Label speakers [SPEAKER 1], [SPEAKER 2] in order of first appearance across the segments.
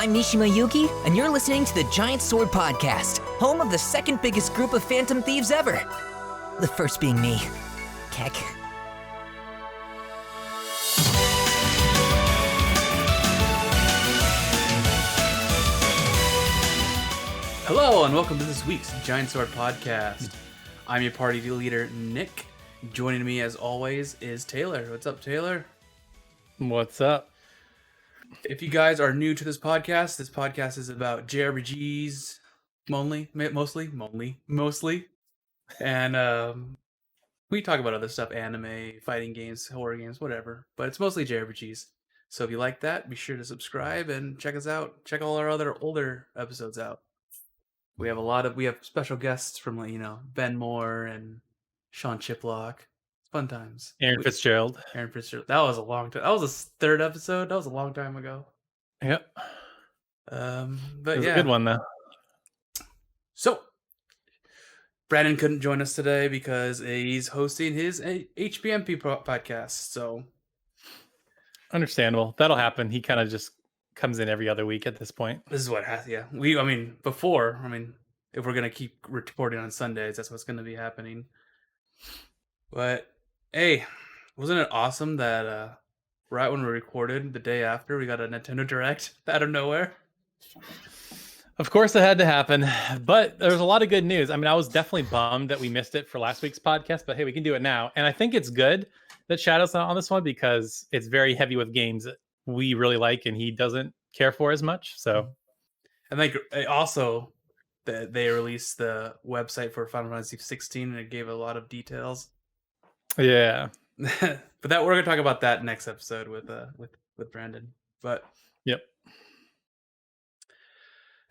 [SPEAKER 1] I'm Mishima Yuki, and you're listening to the Giant Sword Podcast, home of the second biggest group of Phantom Thieves ever. The first being me. Keck.
[SPEAKER 2] Hello, and welcome to this week's Giant Sword Podcast. I'm your party leader, Nick. Joining me, as always, is Taylor. What's up, Taylor?
[SPEAKER 3] What's up?
[SPEAKER 2] If you guys are new to this podcast is about JRPGs mostly. And we talk about other stuff, anime, fighting games, horror games, whatever. But it's mostly JRPGs. So if you like that, be sure to subscribe and check us out. Check all our other older episodes out. We have special guests from, Ben Moore and Sean Chiplock. Fun times.
[SPEAKER 3] Aaron Fitzgerald.
[SPEAKER 2] That was a long time. That was the third episode. That was a long time ago.
[SPEAKER 3] Yep.
[SPEAKER 2] But
[SPEAKER 3] it was
[SPEAKER 2] yeah,
[SPEAKER 3] a good one though.
[SPEAKER 2] So Brandon couldn't join us today because he's hosting his HPMP podcast. So
[SPEAKER 3] understandable. That'll happen. He kind of just comes in every other week at this point.
[SPEAKER 2] This is what has. Yeah, if we're gonna keep reporting on Sundays, that's what's gonna be happening. But hey, wasn't it awesome that right when we recorded, the day after, we got a Nintendo Direct out of nowhere?
[SPEAKER 3] Of course it had to happen, but there's a lot of good news. I mean, I was definitely bummed that we missed it for last week's podcast, but hey, we can do it now. And I think it's good that Shadow's not on this one because it's very heavy with games that we really like and he doesn't care for as much. So,
[SPEAKER 2] and like also they released the website for Final Fantasy 16 and it gave a lot of details.
[SPEAKER 3] Yeah.
[SPEAKER 2] But that we're gonna talk about that next episode with Brandon. But
[SPEAKER 3] yep.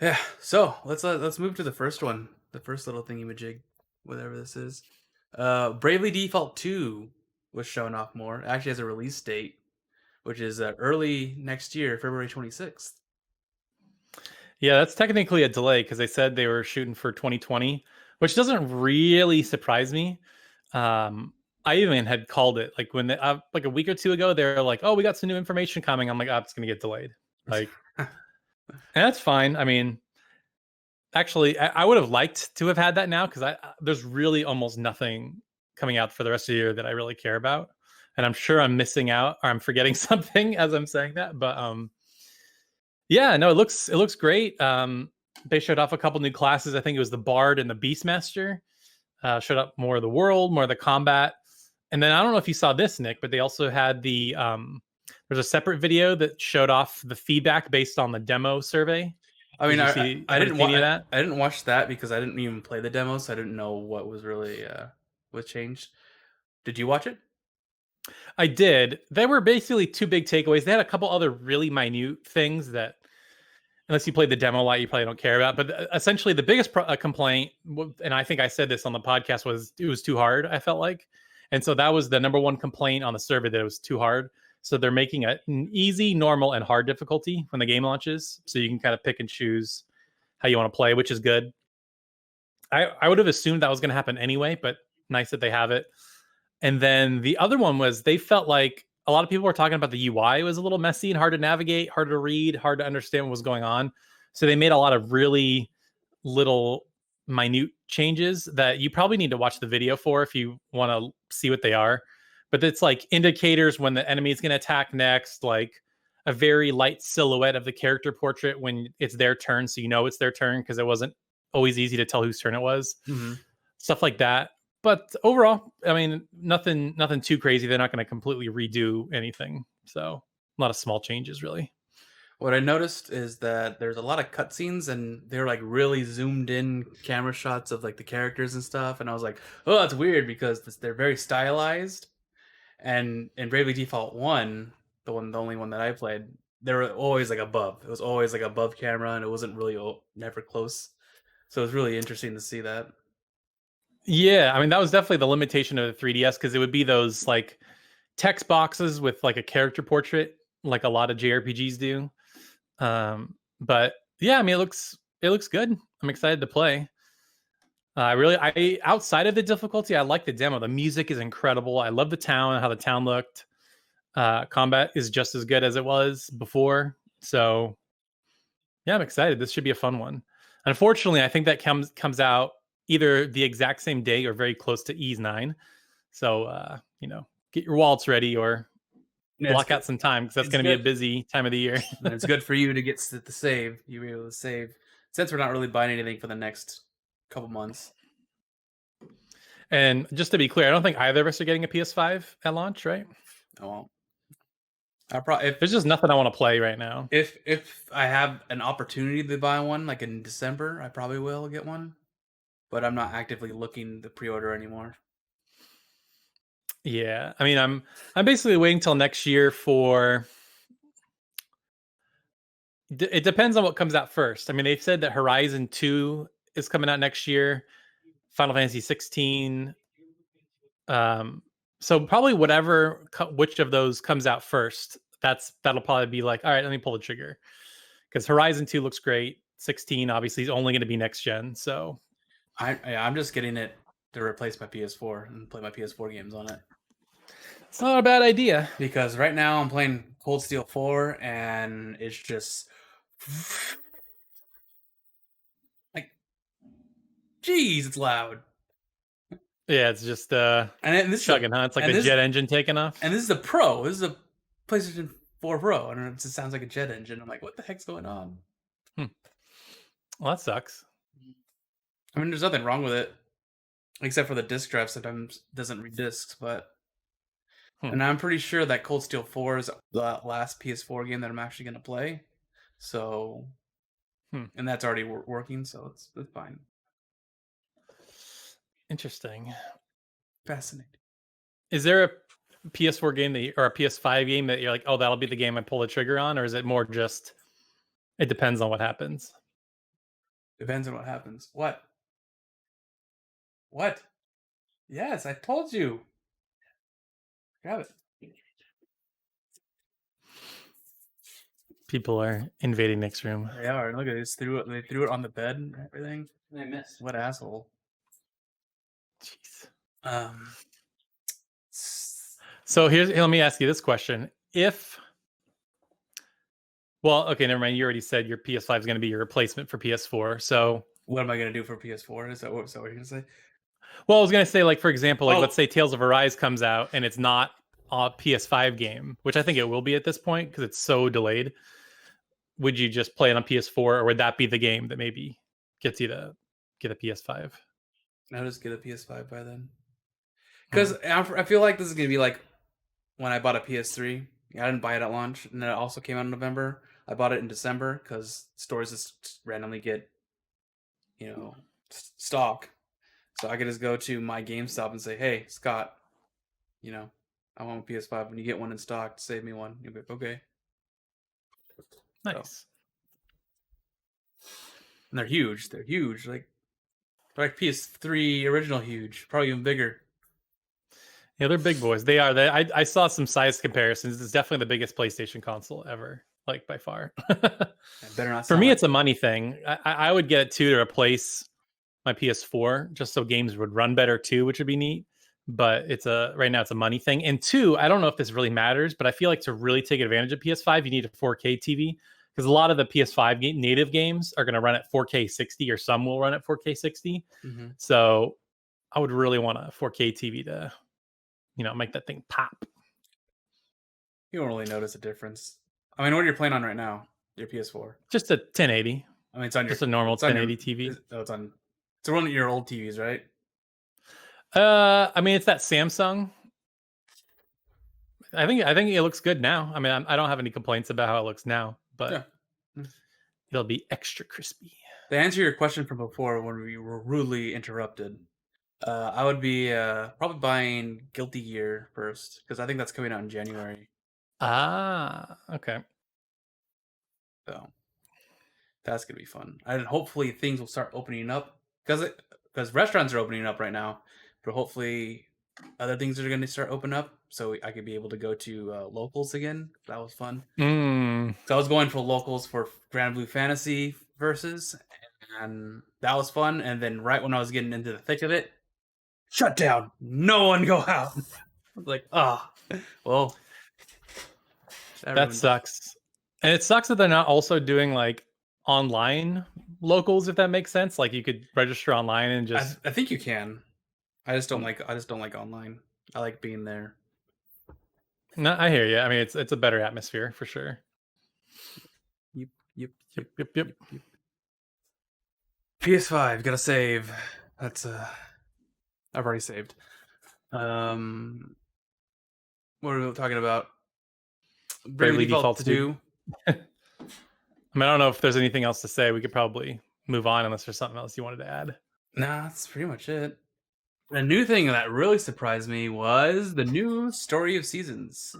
[SPEAKER 2] Yeah, so let's move to the first one, the first little thingy-majig, whatever this is. Bravely Default 2 was shown off more. It actually has a release date, which is early next year, February 26th.
[SPEAKER 3] Yeah, that's technically a delay because they said they were shooting for 2020, which doesn't really surprise me. I even had called it like when like a week or two ago, they were like, "Oh, we got some new information coming." I'm like, "Oh, it's gonna get delayed." Like, and that's fine. I mean, actually, I would have liked to have had that now because there's really almost nothing coming out for the rest of the year that I really care about, and I'm sure I'm missing out or I'm forgetting something as I'm saying that. But yeah, no, it looks great. They showed off a couple new classes. I think it was the Bard and the Beastmaster. Showed up more of the world, more of the combat. And then I don't know if you saw this, Nick, but they also had there's a separate video that showed off the feedback based on the demo survey.
[SPEAKER 2] I mean, I didn't watch that because I didn't even play the demo, so I didn't know what was really what changed. Did you watch it?
[SPEAKER 3] I did. There were basically two big takeaways. They had a couple other really minute things that, unless you played the demo a lot, you probably don't care about. But essentially, the biggest complaint, and I think I said this on the podcast, was it was too hard, I felt like. And so that was the number one complaint on the survey, that it was too hard. So they're making an easy, normal, and hard difficulty when the game launches. So you can kind of pick and choose how you want to play, which is good. I would have assumed that was going to happen anyway, but nice that they have it. And then the other one was they felt like a lot of people were talking about the UI was a little messy and hard to navigate, hard to read, hard to understand what was going on. So they made a lot of really little minute changes that you probably need to watch the video for if you want to see what they are. But it's like indicators when the enemy is going to attack next, like a very light silhouette of the character portrait when it's their turn. So you know it's their turn because it wasn't always easy to tell whose turn it was. Mm-hmm. Stuff like that. But overall, I mean, nothing too crazy. They're not going to completely redo anything. So a lot of small changes, really.
[SPEAKER 2] What I noticed is that there's a lot of cutscenes and they're like really zoomed in camera shots of like the characters and stuff. And I was like, oh, that's weird because they're very stylized. And in Bravely Default 1, the only one that I played, they were always like above. It was always like above camera and it wasn't really never close. So it was really interesting to see that.
[SPEAKER 3] Yeah, I mean, that was definitely the limitation of the 3DS because it would be those like text boxes with like a character portrait, like a lot of JRPGs do. But yeah, I mean, it looks good. I'm excited to play. I outside of the difficulty, I like the demo. The music is incredible. I love the town, how the town looked. Combat is just as good as it was before. So Yeah, I'm excited. This should be a fun one. Unfortunately, I think that comes out either the exact same day or very close to E's 9. So, get your wallets ready or
[SPEAKER 2] Yeah,
[SPEAKER 3] block out some time because that's
[SPEAKER 2] It's
[SPEAKER 3] going to be a
[SPEAKER 2] good.
[SPEAKER 3] busy time of the year.
[SPEAKER 2] And it's good for you to get the save. You'll be able to save since we're not really buying anything for the next couple months.
[SPEAKER 3] And just to be clear, I don't think either of us are getting a PS5 at launch, right?
[SPEAKER 2] I won't. I probably
[SPEAKER 3] There's just nothing I want to play right now.
[SPEAKER 2] if I have an opportunity to buy one, like in December, I probably will get one. But I'm not actively looking to pre-order anymore.
[SPEAKER 3] Yeah, I mean, I'm basically waiting till next year for. It depends on what comes out first. I mean, they've said that Horizon 2 is coming out next year, Final Fantasy 16. So probably which of those comes out first, that'll probably be like, all right, let me pull the trigger, because Horizon 2 looks great. 16 obviously is only going to be next gen, so
[SPEAKER 2] I'm just getting it to replace my PS4 and play my PS4 games on it.
[SPEAKER 3] it's not a bad idea.
[SPEAKER 2] Because right now I'm playing Cold Steel 4 and it's just like, geez, it's loud.
[SPEAKER 3] Yeah, it's just
[SPEAKER 2] And this
[SPEAKER 3] chugging, huh? It's like a jet engine taking off.
[SPEAKER 2] And this is a Pro. This is a PlayStation 4 Pro, and it just sounds like a jet engine. I'm like, what the heck's going on?
[SPEAKER 3] Well, that sucks.
[SPEAKER 2] I mean, there's nothing wrong with it, except for the disc drive sometimes doesn't read discs. But and I'm pretty sure that Cold Steel 4 is the last PS4 game that I'm actually going to play. So, and that's already working, so it's fine.
[SPEAKER 3] Interesting.
[SPEAKER 2] Fascinating.
[SPEAKER 3] Is there a PS4 game or a PS5 game that you're like, oh, that'll be the game I pull the trigger on, or is it more just it depends on what happens?
[SPEAKER 2] Depends on what happens. What? Yes, I told you. Grab it.
[SPEAKER 3] People are invading Nick's room.
[SPEAKER 2] They are. Look at this. They threw it on the bed and everything.
[SPEAKER 4] And I missed.
[SPEAKER 2] What asshole.
[SPEAKER 3] Jeez. So let me ask you this question. Okay, never mind. You already said your PS5 is going to be your replacement for PS4. So
[SPEAKER 2] what am I going to do for PS4? Is that what you're going to say?
[SPEAKER 3] Well, I was going to say, like, for example, let's say Tales of Arise comes out and it's not a PS5 game, which I think it will be at this point because it's so delayed. Would you just play it on PS4, or would that be the game that maybe gets you to get a PS5?
[SPEAKER 2] I'll just get a PS5 by then. Because I feel like this is going to be like when I bought a PS3. I didn't buy it at launch, and then it also came out in November. I bought it in December because stores just randomly get, stock. So I could just go to my GameStop and say, hey, Scott, I want a PS5. When you get one in stock, save me one. You'll be like, okay.
[SPEAKER 3] Nice.
[SPEAKER 2] So. And they're huge. They're huge. Like PS3 original huge. Probably even bigger.
[SPEAKER 3] Yeah, they're big boys. They are. I saw some size comparisons. It's definitely the biggest PlayStation console ever, like by far.
[SPEAKER 2] Better not.
[SPEAKER 3] For me, it's a money thing. I would get it too to replace my PS4, just so games would run better too, which would be neat. But right now it's a money thing. And two, I don't know if this really matters, but I feel like to really take advantage of PS5, you need a 4K TV, because a lot of the PS5 native games are going to run at 4K 60, or some will run at 4K 60. Mm-hmm. So I would really want a 4K TV to, make that thing pop.
[SPEAKER 2] You won't really notice a difference. I mean, what are you playing on right now? Your PS4?
[SPEAKER 3] Just a 1080.
[SPEAKER 2] I mean, it's on
[SPEAKER 3] just a normal 1080 TV.
[SPEAKER 2] It's one of your old TVs, right?
[SPEAKER 3] I mean, it's that Samsung. I think it looks good now. I mean, I don't have any complaints about how it looks now, but it'll be extra crispy.
[SPEAKER 2] To answer your question from before, when we were rudely interrupted, I would be probably buying Guilty Gear first, because I think that's coming out in January.
[SPEAKER 3] Ah, okay.
[SPEAKER 2] So that's gonna be fun, and hopefully things will start opening up, because restaurants are opening up right now, but hopefully other things are going to start opening up, so I could be able to go to locals again. That was fun. So I was going for locals for Grand Blue Fantasy versus, and that was fun. And then right when I was getting into the thick of it, shut down. No one go out. I was like, well,
[SPEAKER 3] that sucks. And it sucks that they're not also doing like online locals, if that makes sense. Like you could register online and just.
[SPEAKER 2] I think you can. I just don't like online. I like being there.
[SPEAKER 3] No, I hear you. I mean, it's a better atmosphere for sure.
[SPEAKER 2] Yep.
[SPEAKER 3] Yep.
[SPEAKER 2] PS5, gotta save. That's I've already saved. What are we talking about?
[SPEAKER 3] Bravely Default
[SPEAKER 2] 2.
[SPEAKER 3] I mean, I don't know if there's anything else to say. We could probably move on unless there's something else you wanted to add.
[SPEAKER 2] Nah, that's pretty much it. The new thing that really surprised me was the new Story of Seasons.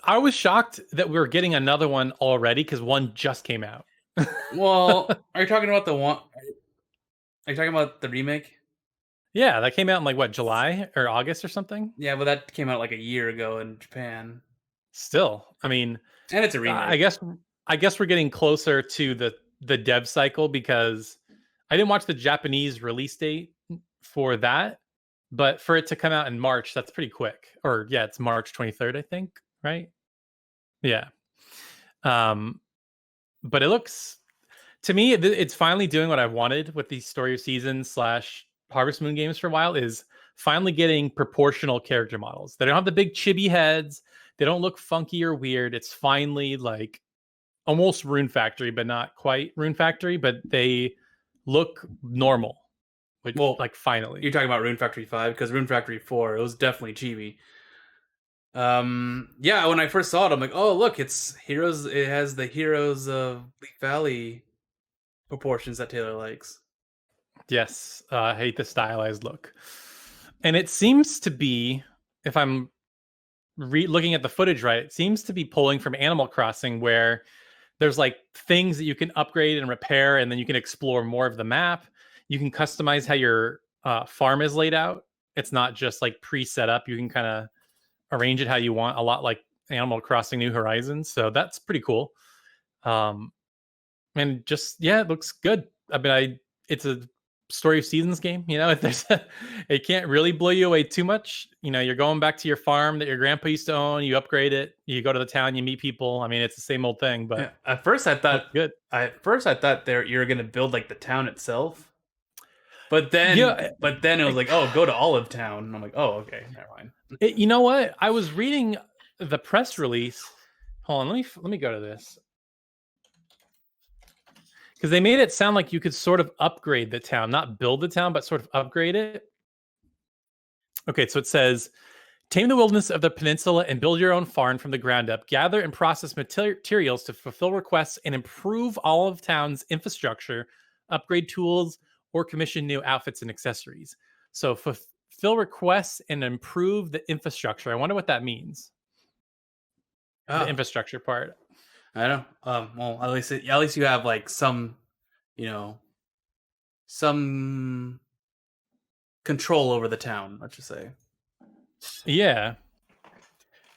[SPEAKER 3] I was shocked that we were getting another one already because one just came out.
[SPEAKER 2] Well, are you talking about the one? Are you talking about the remake?
[SPEAKER 3] Yeah, that came out in like what, July or August or something?
[SPEAKER 2] Yeah, well, that came out like a year ago in Japan,
[SPEAKER 3] Still, I mean,
[SPEAKER 2] and it's a remake.
[SPEAKER 3] I guess we're getting closer to the dev cycle because I didn't watch the Japanese release date for that, but for it to come out in March, that's pretty quick. Or yeah, it's March 23rd, I think, right? Yeah. But it looks to me, it's finally doing what I wanted with these Story of Seasons / Harvest Moon games for a while, is finally getting proportional character models. They don't have the big chibi heads. They don't look funky or weird. It's finally like almost Rune Factory, but not quite Rune Factory, but they look normal. Which,
[SPEAKER 2] Well,
[SPEAKER 3] like finally.
[SPEAKER 2] You're talking about Rune Factory 5, because Rune Factory 4, it was definitely chibi. Yeah, when I first saw it, I'm like, oh look, it's Heroes. It has the Heroes of Leaf Valley proportions that Taylor likes.
[SPEAKER 3] Yes, I hate the stylized look. And it seems to be, if I'm looking at the footage right, it seems to be pulling from Animal Crossing, where there's like things that you can upgrade and repair, and then you can explore more of the map. You can customize how your farm is laid out. It's not just like pre-set up. You can kind of arrange it how you want, a lot like Animal Crossing New Horizons. So that's pretty cool. And just, yeah, it looks good. I mean, it's a Story of Seasons game, you know. It can't really blow you away too much. You know, you're going back to your farm that your grandpa used to own. You upgrade it. You go to the town. You meet people. I mean, it's the same old thing. But
[SPEAKER 2] yeah, at first I thought
[SPEAKER 3] good.
[SPEAKER 2] You're gonna build like the town itself, but then it was like, oh, go to Olive Town, and I'm like, oh, okay, never mind.
[SPEAKER 3] You know what? I was reading the press release. Hold on, let me go to this. Because they made it sound like you could sort of upgrade the town, not build the town, but sort of upgrade it. Okay, so it says, tame the wilderness of the peninsula and build your own farm from the ground up. Gather and process materials to fulfill requests and improve all of town's infrastructure, upgrade tools, or commission new outfits and accessories. So fulfill requests and improve the infrastructure. I wonder what that means. The infrastructure part.
[SPEAKER 2] I don't know. Well, at least you have like some, some control over the town, let's just say.
[SPEAKER 3] Yeah.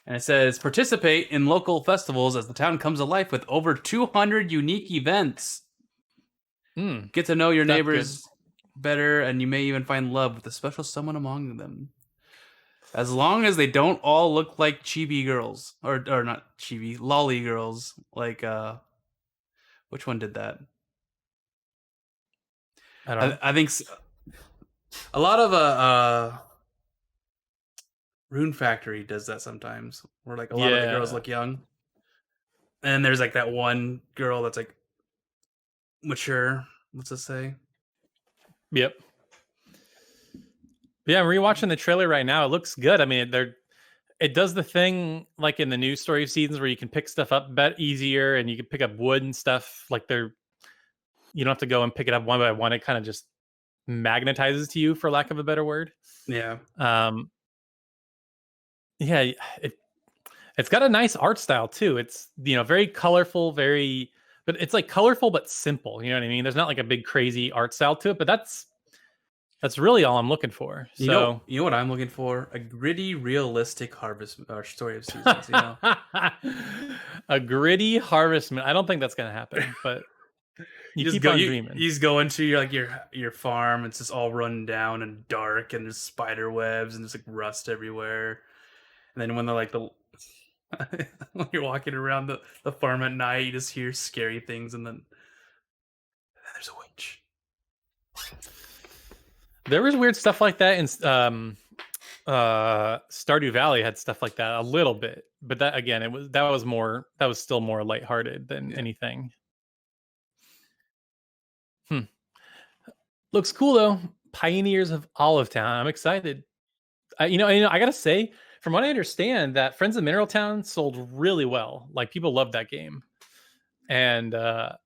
[SPEAKER 2] And it says, participate in local festivals as the town comes to life with over 200 unique events. Get to know your neighbors better, and you may even find love with a special someone among them. As long as they don't all look like chibi girls. Or not chibi, lolly girls. Like, which one did that? I think a lot of Rune Factory does that sometimes, where like a lot of the girls look young, and there's like that one girl that's like mature. What's it say?
[SPEAKER 3] Yep. Yeah, I'm rewatching the trailer right now. It looks good. I mean, it does the thing like in the new Story of Seasons where you can pick stuff up easier, and you can pick up wood and stuff. Like you don't have to go and pick it up one by one. It kind of just magnetizes to you, for lack of a better word.
[SPEAKER 2] Yeah.
[SPEAKER 3] Yeah, it's got a nice art style too. It's very colorful, but it's like colorful but simple. You know what I mean? There's not like a big crazy art style to it, but that's really all I'm looking for.
[SPEAKER 2] You know what I'm looking for? A gritty, realistic Story of Seasons.
[SPEAKER 3] A gritty Harvest Moon. I don't think that's gonna happen, but you keep on dreaming.
[SPEAKER 2] You just go into your farm. It's just all run down and dark, and there's spider webs and there's like rust everywhere. And then when they're like When you're walking around the farm at night, you just hear scary things, and then there's a witch.
[SPEAKER 3] There was weird stuff like that in Stardew Valley had stuff like that a little bit, but that again, that was still more lighthearted than anything. Looks cool though. Pioneers of Olive Town. I'm excited. I gotta say, from what I understand, that Friends of Mineral Town sold really well. Like people loved that game, and after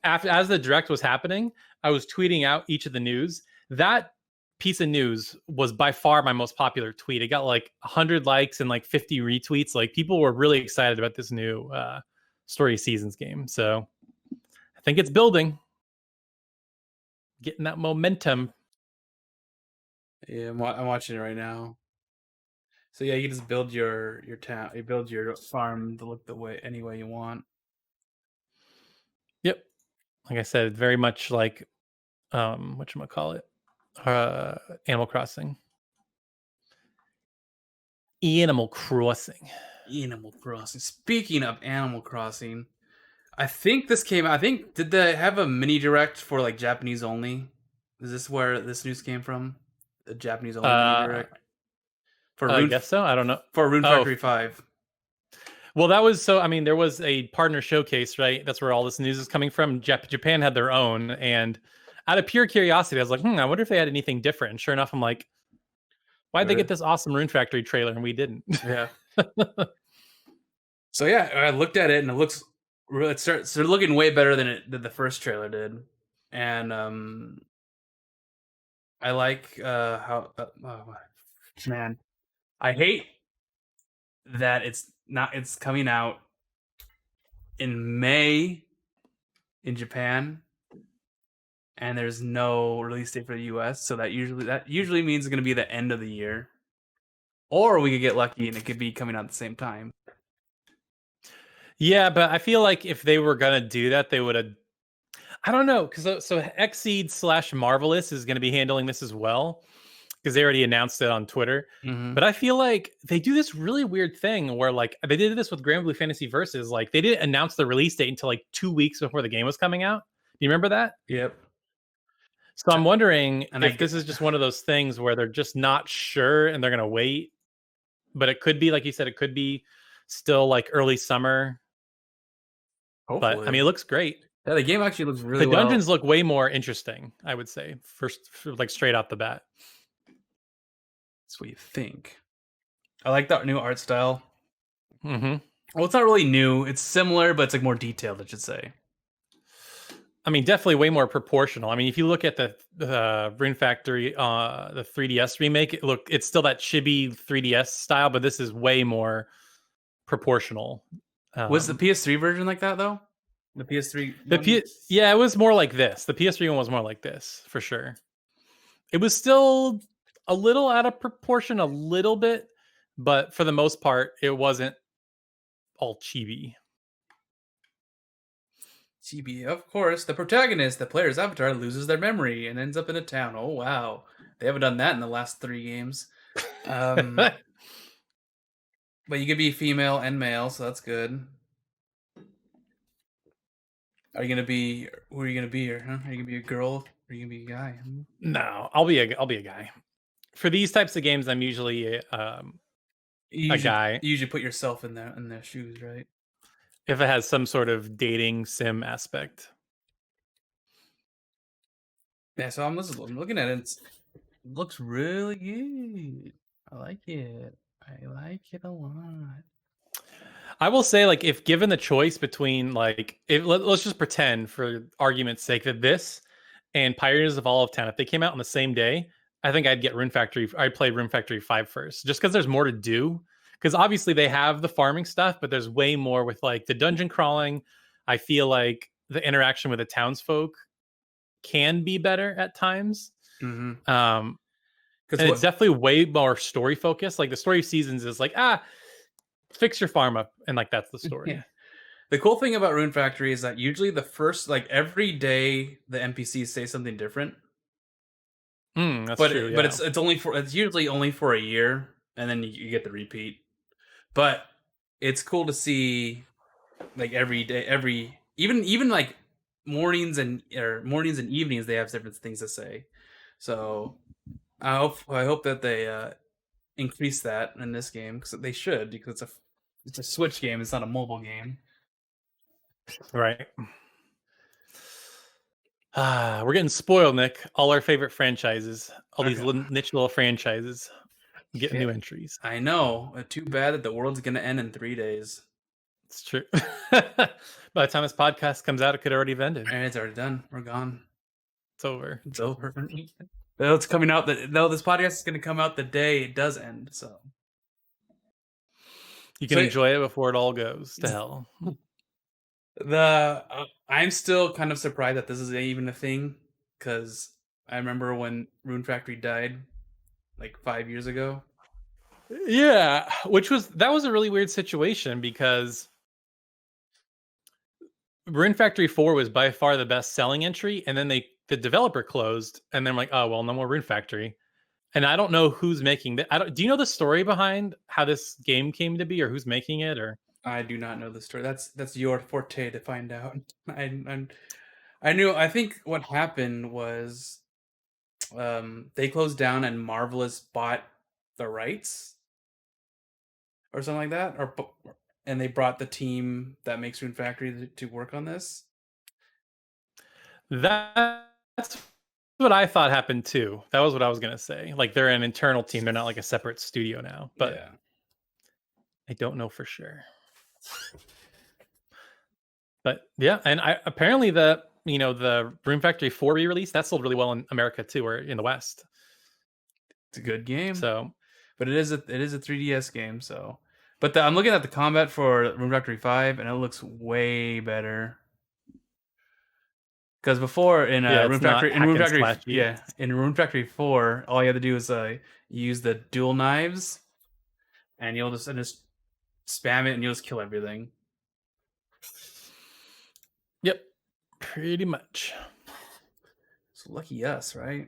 [SPEAKER 3] as the direct was happening, I was tweeting out each of the news. That piece of news was by far my most popular tweet. It got like 100 likes and like 50 retweets. Like people were really excited about this new Story Seasons game. So I think it's building, getting that momentum.
[SPEAKER 2] Yeah, I'm watching it right now. So yeah, you can just build your town, you build your farm to look any way you want.
[SPEAKER 3] Yep. Like I said, very much like whatchamacallit? Animal Crossing. Animal Crossing.
[SPEAKER 2] Animal Crossing. Speaking of Animal Crossing, I think this came out. I think did they have a mini direct for like Japanese only? Is this where this news came from? The Japanese only mini direct for
[SPEAKER 3] I guess so. I don't know.
[SPEAKER 2] For Rune Factory 5.
[SPEAKER 3] Well, that was so. I mean, there was a partner showcase, right? That's where all this news is coming from. Japan had their own, and out of pure curiosity, I was like, I wonder if they had anything different. And sure enough, I'm like, why'd they get this awesome Rune Factory trailer and we didn't?
[SPEAKER 2] Yeah. So yeah, I looked at it and it looks really. It's looking way better than the first trailer did, and I like how man, I hate that it's coming out in May in Japan, and there's no release date for the US, so that usually means it's going to be the end of the year, or we could get lucky and it could be coming out at the same time.
[SPEAKER 3] Yeah, but I feel like if they were gonna do that, they would have. I don't know, because so Xseed / Marvelous is going to be handling this as well, because they already announced it on Twitter.
[SPEAKER 2] Mm-hmm.
[SPEAKER 3] But I feel like they do this really weird thing where, like, they did this with Grand Blue Fantasy Versus. Like, they didn't announce the release date until like 2 weeks before the game was coming out. Do you remember that?
[SPEAKER 2] Yep.
[SPEAKER 3] So I'm wondering if this is just one of those things where they're just not sure and they're going to wait. But it could be, like you said, it could be still like early summer.
[SPEAKER 2] Hopefully.
[SPEAKER 3] But I mean, it looks great.
[SPEAKER 2] Yeah, the game actually looks really well.
[SPEAKER 3] The dungeons look way more interesting, I would say, like straight off the bat.
[SPEAKER 2] That's what you think. I like that new art style.
[SPEAKER 3] Mm-hmm.
[SPEAKER 2] Well, it's not really new. It's similar, but it's like more detailed, I should say.
[SPEAKER 3] I mean, definitely way more proportional. I mean, if you look at the Rune Factory, the 3DS remake, it's still that chibi 3DS style, but this is way more proportional.
[SPEAKER 2] Was the PS3 version like that though? The PS3.
[SPEAKER 3] Yeah, it was more like this. The PS3 one was more like this for sure. It was still a little out of proportion, a little bit, but for the most part, it wasn't all chibi.
[SPEAKER 2] Chibi, of course. The protagonist, the player's avatar, loses their memory and ends up in a town. Oh wow, they haven't done that in the last 3 games. But you could be female and male, so that's good. Are you gonna be? Who are you gonna be? Are you gonna be a girl? Or are you gonna be a guy?
[SPEAKER 3] No, I'll be a guy. For these types of games, I'm usually a guy.
[SPEAKER 2] You usually put yourself in their shoes, right?
[SPEAKER 3] If it has some sort of dating sim aspect.
[SPEAKER 2] Yeah, so I'm looking at it. It looks really good. I like it. I like it a lot.
[SPEAKER 3] I will say, like, if given the choice between, like, let's just pretend for argument's sake that this and Pioneers of Olive Town, if they came out on the same day, I think I'd get Rune Factory. I'd play Rune Factory 5 first, just because there's more to do. Because obviously they have the farming stuff, but there's way more with like the dungeon crawling. I feel like the interaction with the townsfolk can be better at times.
[SPEAKER 2] Mm-hmm.
[SPEAKER 3] And it's definitely way more story focused. Like the Story of Seasons is like, fix your farm up, and like that's the story.
[SPEAKER 2] Yeah. The cool thing about Rune Factory is that usually the first, like every day, the NPCs say something different.
[SPEAKER 3] That's true.
[SPEAKER 2] But it's usually only for a year, and then you get the repeat. But it's cool to see like every day, even like mornings and evenings they have different things to say. So I hope that they increase that in this game because they should, because it's a Switch game, it's not a mobile game.
[SPEAKER 3] Right. We're getting spoiled, Nick. All our favorite franchises, all these niche little franchises, get new entries.
[SPEAKER 2] I know. Too bad that the world's gonna end in 3 days.
[SPEAKER 3] It's true. By the time this podcast comes out, it could already have ended.
[SPEAKER 2] And it's already done. We're gone.
[SPEAKER 3] It's over.
[SPEAKER 2] It's over. Well, it's coming out. No, this podcast is gonna come out the day it does end. So
[SPEAKER 3] you can enjoy it before it all goes to hell.
[SPEAKER 2] I'm still kind of surprised that this is even a thing, because I remember when Rune Factory died like 5 years ago.
[SPEAKER 3] Yeah, that was a really weird situation because Rune Factory 4 was by far the best selling entry, and then the developer closed, and then I'm like, oh well, no more Rune Factory. And I don't know who's making that. Do you know the story behind how this game came to be, or who's making it, or?
[SPEAKER 2] I do not know the story. That's your forte to find out. I think what happened was they closed down and Marvelous bought the rights or something like that, and they brought the team that makes Rune Factory to work on this.
[SPEAKER 3] That's what I thought happened too. That was what I was gonna say. Like they're an internal team; they're not like a separate studio now. But yeah. I don't know for sure. But yeah, and apparently the Rune Factory 4 re-release that sold really well in America too, or in the West.
[SPEAKER 2] It's a good game.
[SPEAKER 3] So,
[SPEAKER 2] but it is a 3DS game. So, but I'm looking at the combat for Rune Factory 5, and it looks way better. Because before in Rune Factory, in Rune Factory 4, all you have to do is use the dual knives, and you'll just spam it, and you'll just kill everything.
[SPEAKER 3] Yep, pretty much.
[SPEAKER 2] So lucky us, right?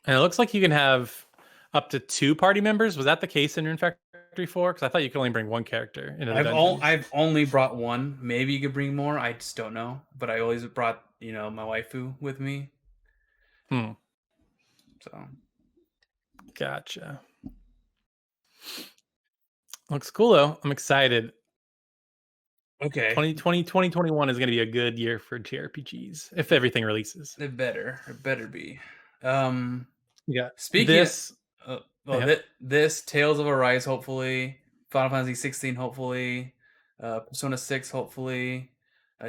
[SPEAKER 3] And it looks like you can have up to 2 party members. Was that the case in Rune Factory 4? Because I thought you could only bring 1 character into the dungeon.
[SPEAKER 2] I've only brought 1. Maybe you could bring more. I just don't know. But I always brought my waifu with me. So
[SPEAKER 3] gotcha. Looks cool though. I'm excited.
[SPEAKER 2] Okay.
[SPEAKER 3] 2021 is going to be a good year for JRPGs if everything releases.
[SPEAKER 2] It better be.
[SPEAKER 3] Yeah.
[SPEAKER 2] Speaking this, this Tales of Arise, hopefully. Final Fantasy 16, hopefully. Persona 6, hopefully.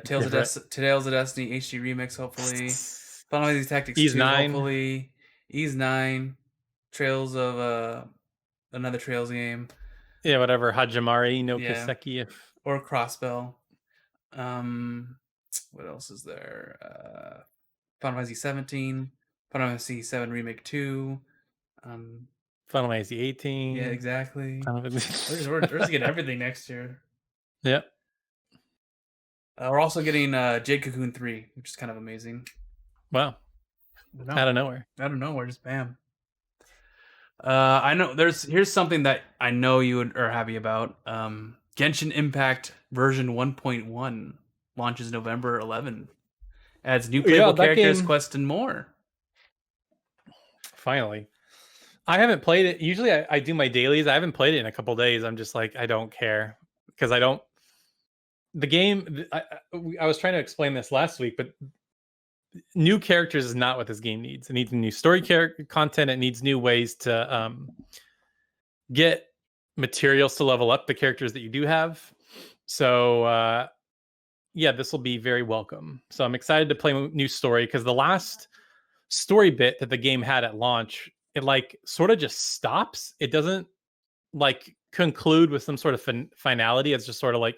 [SPEAKER 2] Tales of Destiny HD Remix, hopefully. Final Fantasy Tactics 2, hopefully. Ys 9. Trails of another Trails game.
[SPEAKER 3] Yeah, whatever. Hajimari no Kiseki
[SPEAKER 2] or Crossbell. What else is there? Final Fantasy 17, Final Fantasy 7 Remake 2,
[SPEAKER 3] Final Fantasy 18.
[SPEAKER 2] Yeah, exactly. We're just getting everything next year.
[SPEAKER 3] Yep.
[SPEAKER 2] We're also getting Jade Cocoon 3, which is kind of amazing.
[SPEAKER 3] Wow. Out of nowhere.
[SPEAKER 2] Just bam. I know here's something that I know you are happy about. Genshin Impact version 1.1 launches November 11. Adds new playable characters, quests, and more.
[SPEAKER 3] Finally. I haven't played it. Usually I do my dailies. I haven't played it in a couple days. I'm just like, I don't care. Because the game, I was trying to explain this last week, but new characters is not what this game needs. It needs new story content. It needs new ways to get materials to level up the characters that you do have. So this will be very welcome. So I'm excited to play a new story, because the last story bit that the game had at launch, it like sort of just stops. It doesn't like conclude with some sort of finality. It's just sort of like,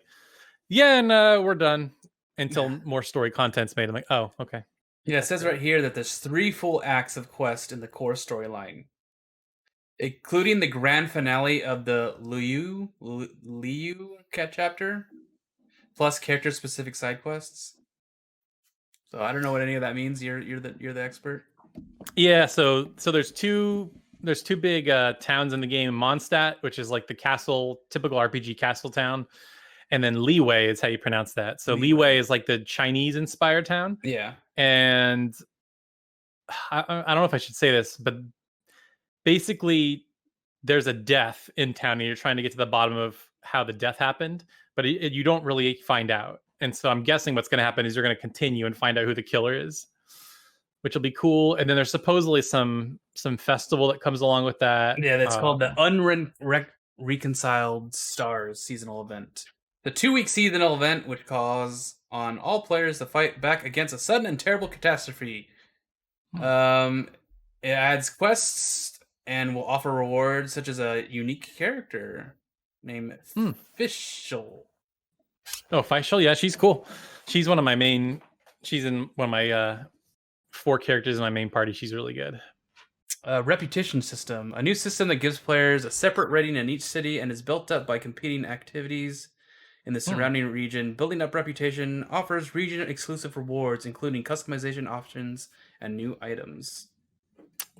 [SPEAKER 3] and we're done until more story content's made. I'm like, oh, okay.
[SPEAKER 2] Yeah, it says right here that there's 3 full acts of quest in the core storyline, including the grand finale of the Liu chapter, plus character-specific side quests. So I don't know what any of that means. You're the expert.
[SPEAKER 3] Yeah, so there's 2 two big towns in the game: Mondstadt, which is like the castle, typical RPG castle town, and then Liyue is how you pronounce that. So Liyue is like the Chinese inspired town.
[SPEAKER 2] Yeah.
[SPEAKER 3] And I don't know if I should say this, but basically there's a death in town and you're trying to get to the bottom of how the death happened, but you don't really find out. And so I'm guessing what's going to happen is you're going to continue and find out who the killer is, which will be cool. And then there's supposedly some festival that comes along with that.
[SPEAKER 2] Yeah, that's called the Unreconciled Stars seasonal event. The 2-week seasonal event, which calls on all players to fight back against a sudden and terrible catastrophe. It adds quests and will offer rewards such as a unique character named Fischl.
[SPEAKER 3] Oh, Fischl, yeah, she's cool. She's one of my main. She's in one of my 4 characters in my main party. She's really good.
[SPEAKER 2] Reputation system, a new system that gives players a separate rating in each city and is built up by competing activities in the surrounding region. Building up reputation offers region-exclusive rewards, including customization options and new items.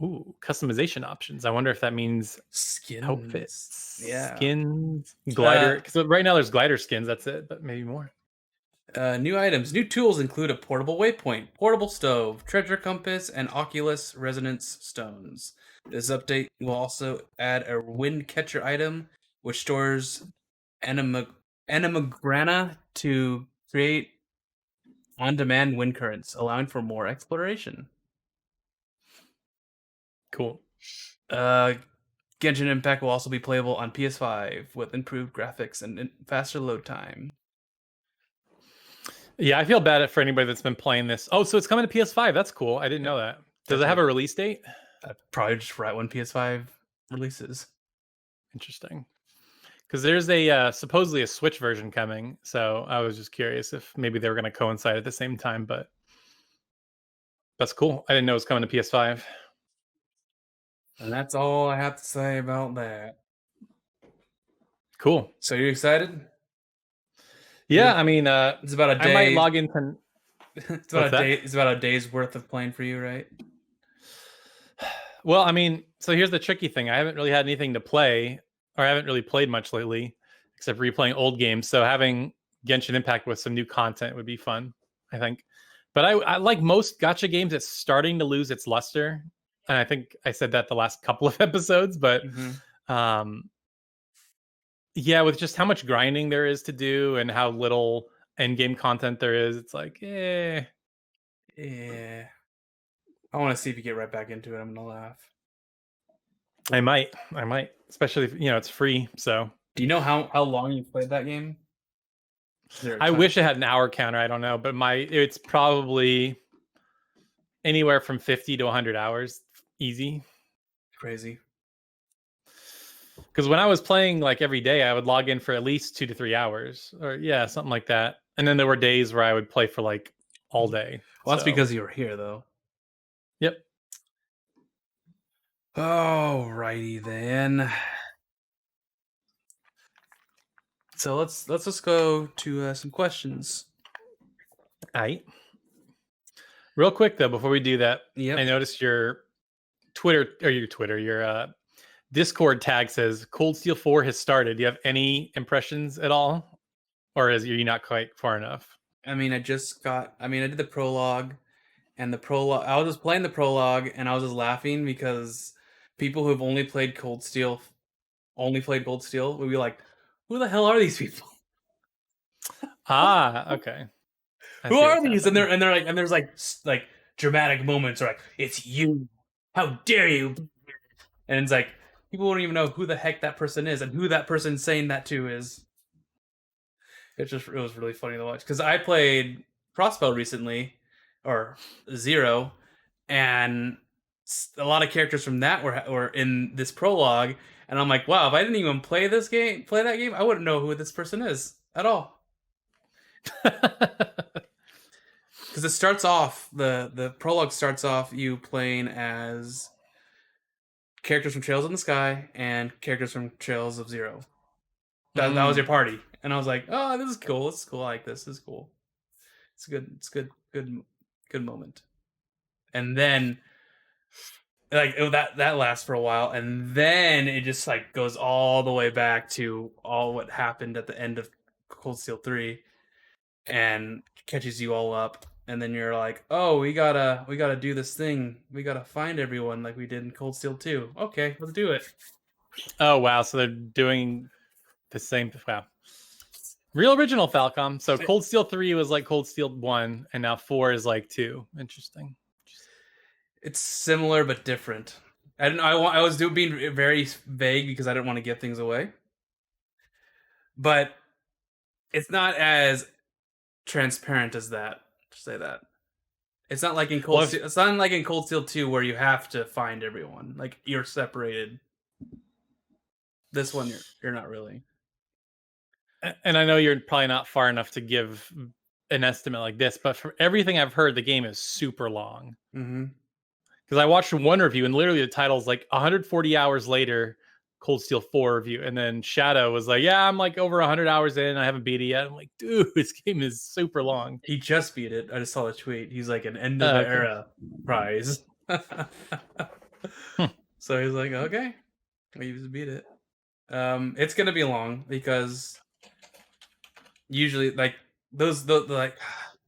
[SPEAKER 3] Ooh, customization options. I wonder if that means
[SPEAKER 2] Skins.
[SPEAKER 3] Outfits.
[SPEAKER 2] Yeah.
[SPEAKER 3] Skins. Glider. Because right now there's glider skins. That's it, but maybe more.
[SPEAKER 2] New items. New tools include a portable waypoint, portable stove, treasure compass, and Oculus resonance stones. This update will also add a wind catcher item, which stores animagrana to create on-demand wind currents, allowing for more exploration.
[SPEAKER 3] Cool.
[SPEAKER 2] Genshin Impact will also be playable on PS5 with improved graphics and faster load time.
[SPEAKER 3] Yeah, I feel bad for anybody that's been playing this. Oh, so it's coming to PS5. That's cool. I didn't know that. Does it have a release date?
[SPEAKER 2] Probably just right when PS5 releases.
[SPEAKER 3] Interesting. Because there's a supposedly a Switch version coming. So I was just curious if maybe they were going to coincide at the same time. But that's cool. I didn't know it was coming to PS5.
[SPEAKER 2] And that's all I have to say about that.
[SPEAKER 3] Cool.
[SPEAKER 2] So you excited?
[SPEAKER 3] Yeah, I mean,
[SPEAKER 2] it's about a day.
[SPEAKER 3] I might log into.
[SPEAKER 2] It's about a day's worth of playing for you, right?
[SPEAKER 3] Well, I mean, so here's the tricky thing. I haven't really had anything to play, or I haven't really played much lately, except replaying old games. So having Genshin Impact with some new content would be fun, I think. But I like most gacha games, it's starting to lose its luster. And I think I said that the last couple of episodes, but yeah, with just how much grinding there is to do and how little endgame content there is, it's like, yeah.
[SPEAKER 2] I want to see if you get right back into it. I'm gonna laugh.
[SPEAKER 3] I might, especially if it's free. So,
[SPEAKER 2] do you know how long you played that game?
[SPEAKER 3] I wish it had an hour counter. I don't know, but it's probably anywhere from 50 to 100 hours, easy.
[SPEAKER 2] Crazy.
[SPEAKER 3] Because when I was playing like every day, I would log in for at least 2 to 3 hours, or something like that. And then there were days where I would play for like all day.
[SPEAKER 2] Well, that's because you were here, though.
[SPEAKER 3] Yep.
[SPEAKER 2] Alrighty then. So let's just go to some questions.
[SPEAKER 3] Aight. Real quick though, before we do that, I noticed your Discord tag says Cold Steel 4 has started. Do you have any impressions at all? Or are you not quite far enough?
[SPEAKER 2] I mean, I did the prologue, and I was just playing the prologue, and I was just laughing because people who've only played Gold Steel would be like, who the hell are these people?
[SPEAKER 3] Okay.
[SPEAKER 2] Who are these? And there's like dramatic moments where like, it's you. How dare you? And it's like, people won't even know who the heck that person is and who that person saying that to is. It was really funny to watch because I played Crossbow recently, or Zero, and a lot of characters from that were in this prologue, and I'm like, wow, if I didn't even play that game, I wouldn't know who this person is at all. Because it starts off the prologue starts off you playing as characters from Trails in the Sky and characters from Trails of Zero. That was your party, and I was like, "Oh, this is cool. This is cool. I like this. This is cool. It's good. It's good. Good moment." And then like that lasts for a while, and then it just like goes all the way back to all what happened at the end of Cold Steel 3, and catches you all up, and then you're like, oh, we gotta do this thing, we gotta find everyone like we did in Cold Steel 2. Okay, let's do it.
[SPEAKER 3] Oh wow, so they're doing the same. Wow, real original Falcom. So Cold Steel 3 was like Cold Steel 1, and now 4 is like 2. Interesting.
[SPEAKER 2] It's similar but different. I was being very vague because I didn't want to give things away, but it's not as transparent as that. To say that, it's not like in Cold Steel. It's not like in Cold Steel 2 where you have to find everyone. Like you're separated. This one, you're not really.
[SPEAKER 3] And I know you're probably not far enough to give an estimate like this, but from everything I've heard, the game is super long.
[SPEAKER 2] Mm-hmm.
[SPEAKER 3] Because I watched one review and literally the title's like 140 hours later, Cold Steel 4 review. And then Shadow was like, yeah, I'm like over 100 hours in. I haven't beat it yet. I'm like, dude, this game is super long.
[SPEAKER 2] He just beat it. I just saw a tweet. He's like an end of the era prize. So he's like, okay, we just beat it. It's gonna be long because usually like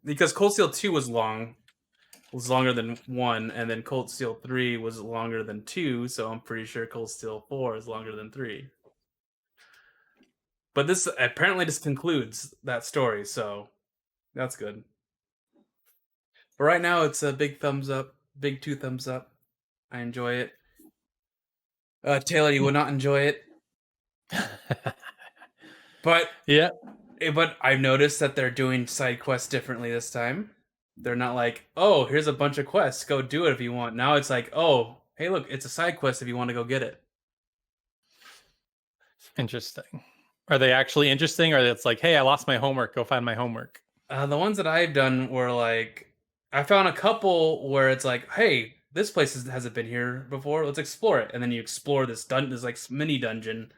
[SPEAKER 2] because Cold Steel 2 was longer than 1, and then Cold Steel 3 was longer than 2, so I'm pretty sure Cold Steel 4 is longer than 3. But this apparently just concludes that story, so that's good. But right now it's a big thumbs up, big 2 thumbs up. I enjoy it. Taylor, you would not enjoy it. But
[SPEAKER 3] yeah.
[SPEAKER 2] But I've noticed that they're doing side quests differently this time. They're not like, oh, here's a bunch of quests, go do it if you want. Now it's like, oh, hey, look, it's a side quest if you want to go get it.
[SPEAKER 3] Interesting. Are they actually interesting, or it's like, hey, I lost my homework, go find my homework?
[SPEAKER 2] The ones that I've done were like, I found a couple where it's like, hey, this place hasn't been here before, let's explore it. And then you explore this like mini dungeon,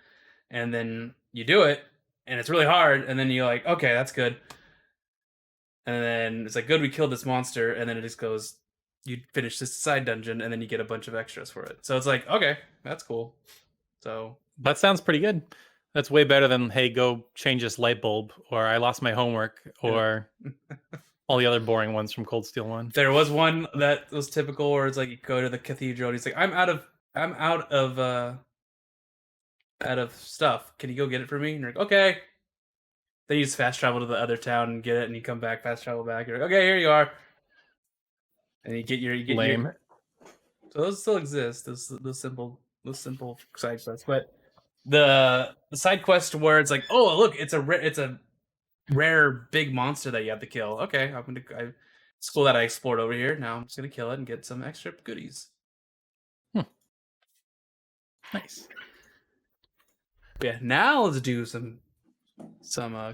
[SPEAKER 2] and then you do it, and it's really hard, and then you're like, okay, that's good. And then it's like, good, we killed this monster, and then it just goes, you finish this side dungeon, and then you get a bunch of extras for it. So it's like, okay, that's cool. So
[SPEAKER 3] that sounds pretty good. That's way better than, hey, go change this light bulb, or I lost my homework, or all the other boring ones from Cold Steel 1.
[SPEAKER 2] There was one that was typical where it's like, you go to the cathedral, and he's like, I'm out of stuff. Can you go get it for me? And you're like, okay. Then you just fast travel to the other town and get it, and you come back, fast travel back. You're like, okay, here you are. And you get
[SPEAKER 3] lame.
[SPEAKER 2] So those still exist. Those simple side quests. But the side quest where it's like, oh, look, it's a rare big monster that you have to kill. Okay, it's cool that I explored over here. Now I'm just gonna kill it and get some extra goodies.
[SPEAKER 3] Nice.
[SPEAKER 2] Yeah. Now let's do some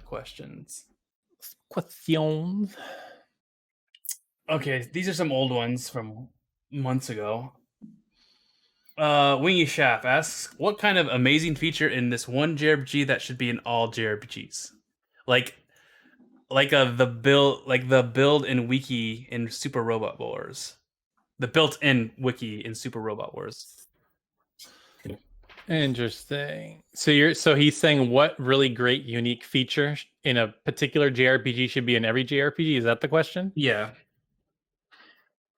[SPEAKER 2] questions.
[SPEAKER 3] Questions.
[SPEAKER 2] Okay, these are some old ones from months ago. Wingy Shaft asks, what kind of amazing feature in this one JRPG that should be in all JRPGs? Like the build in wiki in Super Robot Wars. The built-in wiki in Super Robot Wars.
[SPEAKER 3] Interesting. So he's saying what really great unique feature in a particular JRPG should be in every JRPG? Is that the question?
[SPEAKER 2] Yeah.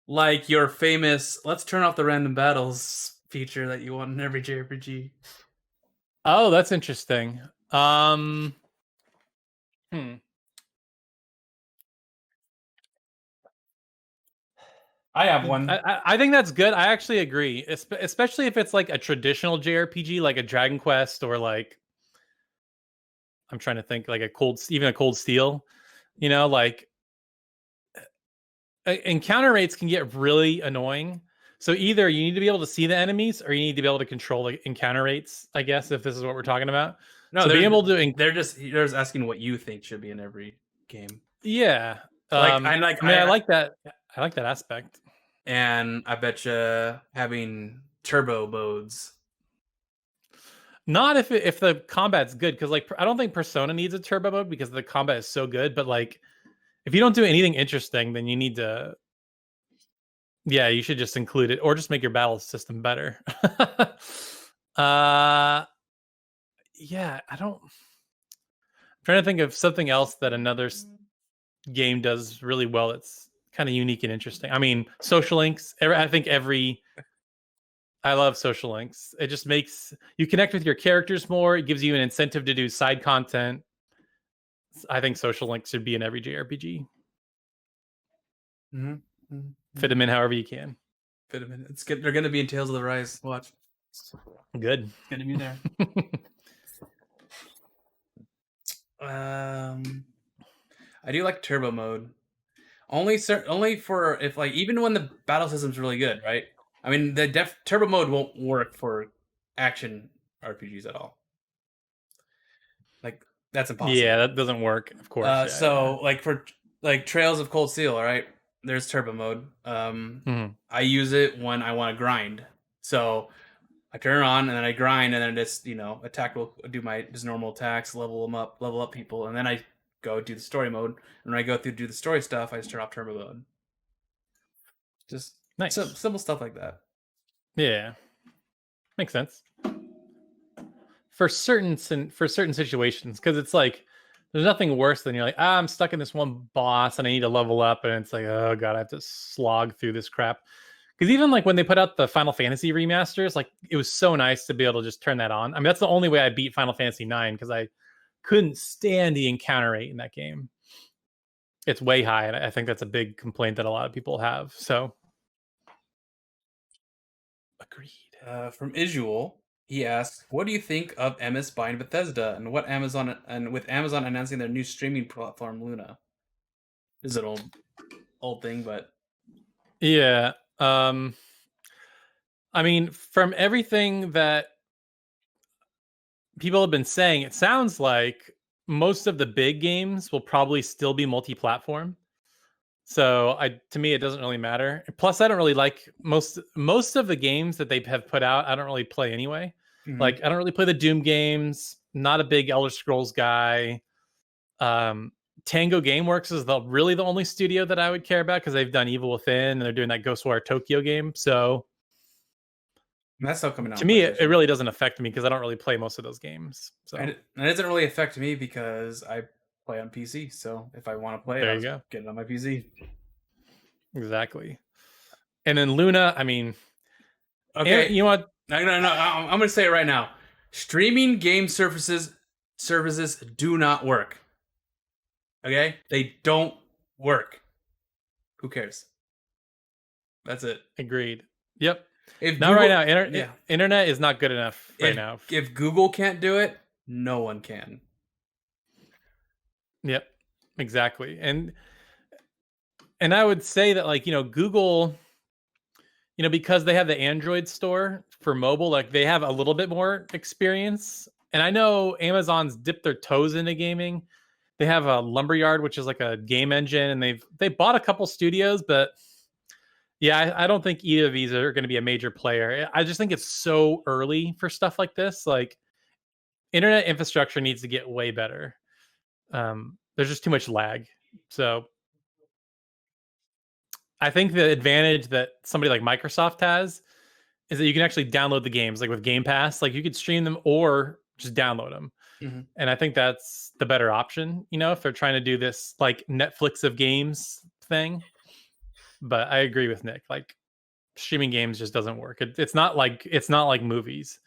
[SPEAKER 2] Like your famous let's turn off the random battles feature that you want in every JRPG.
[SPEAKER 3] Oh, that's interesting. I
[SPEAKER 2] have one.
[SPEAKER 3] I think that's good. I actually agree, especially if it's like a traditional JRPG, like a Dragon Quest, or like, I'm trying to think, like a Cold Steel. You know, like encounter rates can get really annoying. So either you need to be able to see the enemies, or you need to be able to control the encounter rates, I guess, if this is what we're talking about.
[SPEAKER 2] No,
[SPEAKER 3] so being able to
[SPEAKER 2] they're just asking what you think should be in every game.
[SPEAKER 3] Yeah.
[SPEAKER 2] I
[SPEAKER 3] like that. I like that aspect.
[SPEAKER 2] And I bet you having turbo modes.
[SPEAKER 3] Not if the combat's good, because like I don't think Persona needs a turbo mode because the combat is so good. But like, if you don't do anything interesting, then you need to Yeah, you should just include it, or just make your battle system better. uh, yeah, I'm trying to think of something else that another game does really well. It's kind of unique and interesting. I mean, social links. I love social links. It just makes you connect with your characters more. It gives you an incentive to do side content. I think social links should be in every JRPG. Fit them in however you can.
[SPEAKER 2] Fit them in. It's good. They're gonna be in Tales of the Rise. Watch.
[SPEAKER 3] Good.
[SPEAKER 2] It's gonna be there. I do like turbo mode. Only for if like even when the battle system's really good, right? I mean, the turbo mode won't work for action RPGs at all. Like that's impossible.
[SPEAKER 3] Yeah, that doesn't work. Of course.
[SPEAKER 2] So like for like Trails of Cold Steel, right? There's turbo mode. I use it when I want to grind. So I turn it on and then I grind and then just attack will do my just normal attacks, level up people, and then I go do the story mode. And when I go through do the story stuff, I just turn off turbo mode. Just
[SPEAKER 3] nice,
[SPEAKER 2] simple stuff like that.
[SPEAKER 3] Yeah, makes sense for certain situations, because it's like there's nothing worse than you're like, I'm stuck in this one boss and I need to level up, and it's like, oh god, I have to slog through this crap. Because even like when they put out the Final Fantasy remasters, like it was so nice to be able to just turn that on. I mean, that's the only way I beat Final Fantasy 9, because I couldn't stand the encounter rate in that game. It's way high, and I think that's a big complaint that a lot of people have. So, agreed.
[SPEAKER 2] From Isual, he asks, "What do you think of MS buying Bethesda, and with Amazon announcing their new streaming platform Luna?" This is an old thing, but
[SPEAKER 3] yeah. I mean, from everything that people have been saying, it sounds like most of the big games will probably still be multi-platform. So to me, it doesn't really matter. Plus, I don't really like most of the games that they have put out. I don't really play anyway.
[SPEAKER 2] Mhm.
[SPEAKER 3] Like, I don't really play the Doom games. Not a big Elder Scrolls guy. Tango Gameworks is really the only studio that I would care about, because they've done Evil Within and they're doing that Ghostwire Tokyo game. So
[SPEAKER 2] that's still coming out.
[SPEAKER 3] To me, it really doesn't affect me, because I don't really play most of those games. So
[SPEAKER 2] and it doesn't really affect me because I play on PC. So if I want to play it, I'll get it on my PC.
[SPEAKER 3] Exactly. And then Luna, I mean,
[SPEAKER 2] okay,
[SPEAKER 3] you know what?
[SPEAKER 2] No, I'm going to say it right now. Streaming game services do not work. Okay, they don't work. Who cares? That's it.
[SPEAKER 3] Agreed. Yep.
[SPEAKER 2] If
[SPEAKER 3] not Google, right now. Internet is not good enough right now.
[SPEAKER 2] If Google can't do it, no one can.
[SPEAKER 3] Yep. Exactly. And I would say that, like, Google, because they have the Android store for mobile, like they have a little bit more experience. And I know Amazon's dipped their toes into gaming. They have a Lumberyard, which is like a game engine, and they bought a couple studios, but yeah, I don't think either of these are going to be a major player. I just think it's so early for stuff like this. Like, internet infrastructure needs to get way better. There's just too much lag. So I think the advantage that somebody like Microsoft has is that you can actually download the games, like with Game Pass. Like, you could stream them or just download them. Mm-hmm. And I think that's the better option, if they're trying to do this like Netflix of games thing. But I agree with Nick. Like, streaming games just doesn't work. It's not like movies.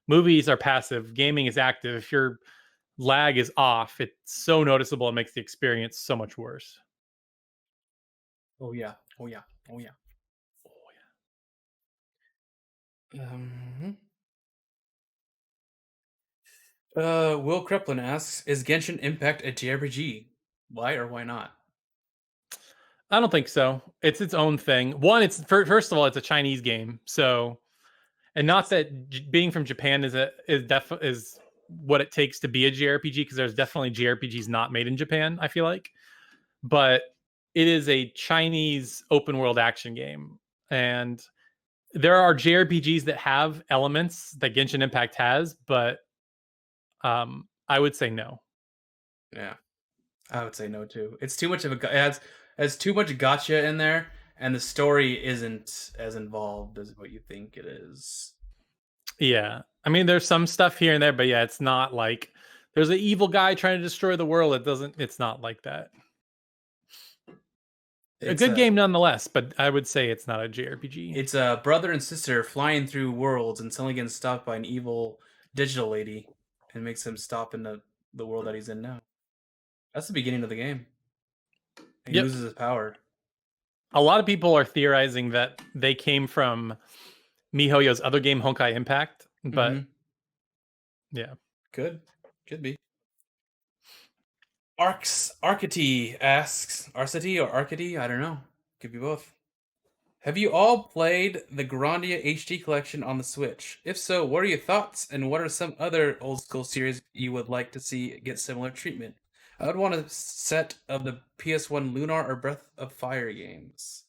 [SPEAKER 3] Movies are passive. Gaming is active. If your lag is off, it's so noticeable. It makes the experience so much worse.
[SPEAKER 2] Oh yeah. Oh yeah. Oh yeah. Oh yeah. Will Kreplin asks, "Is Genshin Impact a JRPG? Why or why not?"
[SPEAKER 3] I don't think so. It's its own thing. One, it's first of all, it's a Chinese game, so, and not that being from Japan is what it takes to be a JRPG, because there's definitely JRPGs not made in Japan, I feel like, but it is a Chinese open world action game, and there are JRPGs that have elements that Genshin Impact has, but I would say no.
[SPEAKER 2] Yeah, I would say no too. It's too much of it has too much gotcha in there, and the story isn't as involved as what you think it is.
[SPEAKER 3] Yeah. I mean, there's some stuff here and there, but yeah, it's not like there's an evil guy trying to destroy the world. It's not like that. A good game nonetheless, but I would say it's not a JRPG.
[SPEAKER 2] It's a brother and sister flying through worlds and suddenly getting stopped by an evil digital lady and makes him stop in the world that he's in now. That's the beginning of the game. And he loses his power.
[SPEAKER 3] A lot of people are theorizing that they came from MiHoYo's other game, Honkai Impact, but yeah.
[SPEAKER 2] Could be. Arcity asks, Arcity or Arcity? I don't know. Could be both. Have you all played the Grandia HD collection on the Switch? If so, what are your thoughts, and what are some other old school series you would like to see get similar treatment? I would want a set of the PS1 Lunar or Breath of Fire games.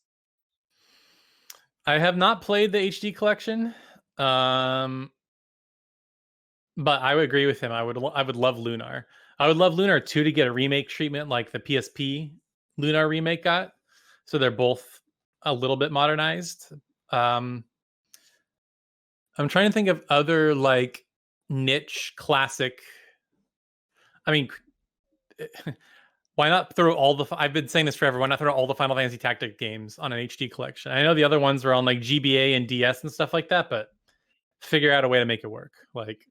[SPEAKER 3] I have not played the HD collection, but I would agree with him. I would love Lunar. I would love Lunar 2 to get a remake treatment like the PSP Lunar remake got. So they're both a little bit modernized. I'm trying to think of other like niche classic. I mean, why not throw all the? I've been saying this forever. Why not throw all the Final Fantasy Tactics games on an HD collection? I know the other ones were on like GBA and DS and stuff like that, but figure out a way to make it work. Like,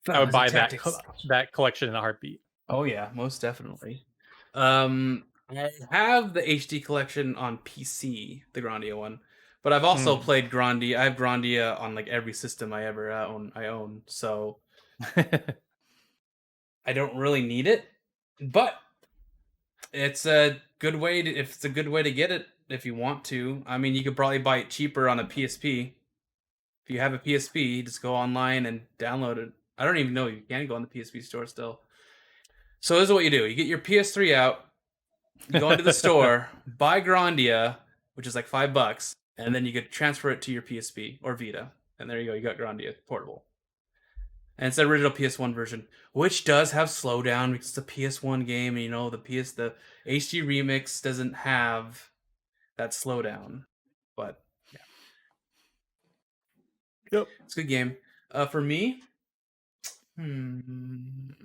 [SPEAKER 3] I would buy that collection in a heartbeat.
[SPEAKER 2] Oh yeah, most definitely. I have the HD collection on PC, the Grandia one, but I've also played Grandia. I have Grandia on like every system I ever own, so I don't really need it. But it's a good way to get it if you want to. I mean, you could probably buy it cheaper on a PSP. If you have a PSP, just go online and download it. I don't even know if you can go on the PSP store still. So this is what you do. You get your PS3 out, you go into the store, buy Grandia, which is like $5, and then you could transfer it to your PSP or Vita. And there you go, you got Grandia portable. And it's the original PS1 version, which does have slowdown because it's a PS1 game, and the HD remix doesn't have that slowdown. But yeah.
[SPEAKER 3] Yep.
[SPEAKER 2] It's a good game. For me, I don't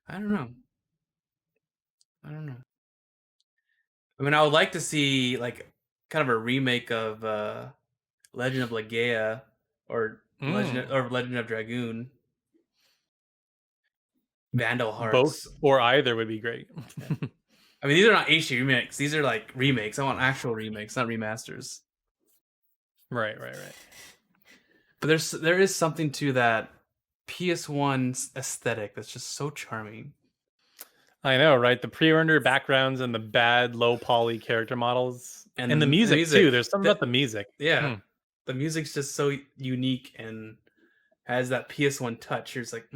[SPEAKER 2] know. I mean, I would like to see like kind of a remake of Legend of Legaia or Legend of Dragoon. Vandal Hearts.
[SPEAKER 3] Both or either would be great.
[SPEAKER 2] Yeah. I mean, these are not HD remakes. These are like remakes. I want actual remakes, not remasters.
[SPEAKER 3] Right.
[SPEAKER 2] But there is something to that PS1 aesthetic that's just so charming.
[SPEAKER 3] I know, right? The pre-render backgrounds and the bad low poly character models and the music too. There's something about the music.
[SPEAKER 2] Yeah. The music's just so unique and has that PS1 touch. You're just like,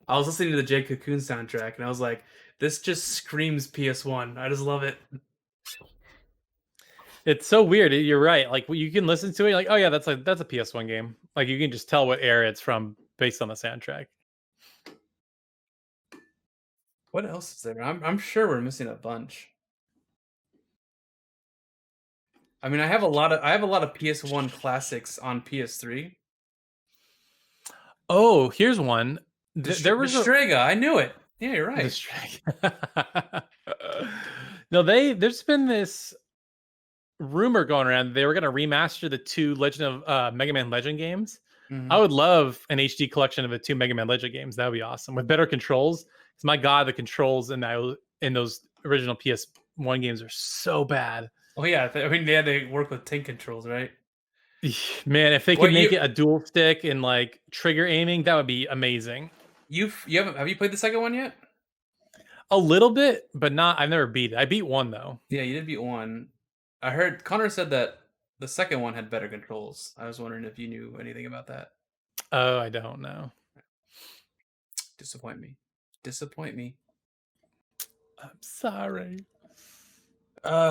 [SPEAKER 2] I was listening to the Jade Cocoon soundtrack and I was like, this just screams PS1. I just love it.
[SPEAKER 3] It's so weird. You're right. Like you can listen to it, you're like, oh yeah, that's a PS1 game. Like you can just tell what era it's from based on the soundtrack.
[SPEAKER 2] What else is there? I'm sure we're missing a bunch. I mean, I have a lot of PS1 classics on PS3.
[SPEAKER 3] Oh, here's one.
[SPEAKER 2] There was Strega. I knew it. Yeah, you're right.
[SPEAKER 3] No, there's been this rumor going around they were going to remaster the 2 Legend of Mega Man Legend games. I would love an HD collection of the 2 Mega Man Legend games. That would be awesome with better controls. Because my God, the controls in those original PS1 games are so bad.
[SPEAKER 2] Oh yeah, I mean they had to work with tank controls, right?
[SPEAKER 3] Man, if they could make it a dual stick and like trigger aiming, that would be amazing.
[SPEAKER 2] Have you played the second one yet?
[SPEAKER 3] A little bit, but not. I've never beat it. I beat 1 though.
[SPEAKER 2] Yeah, you did beat 1. I heard Connor said that the second one had better controls. I was wondering if you knew anything about that.
[SPEAKER 3] Oh, I don't know.
[SPEAKER 2] Disappoint me.
[SPEAKER 3] I'm sorry.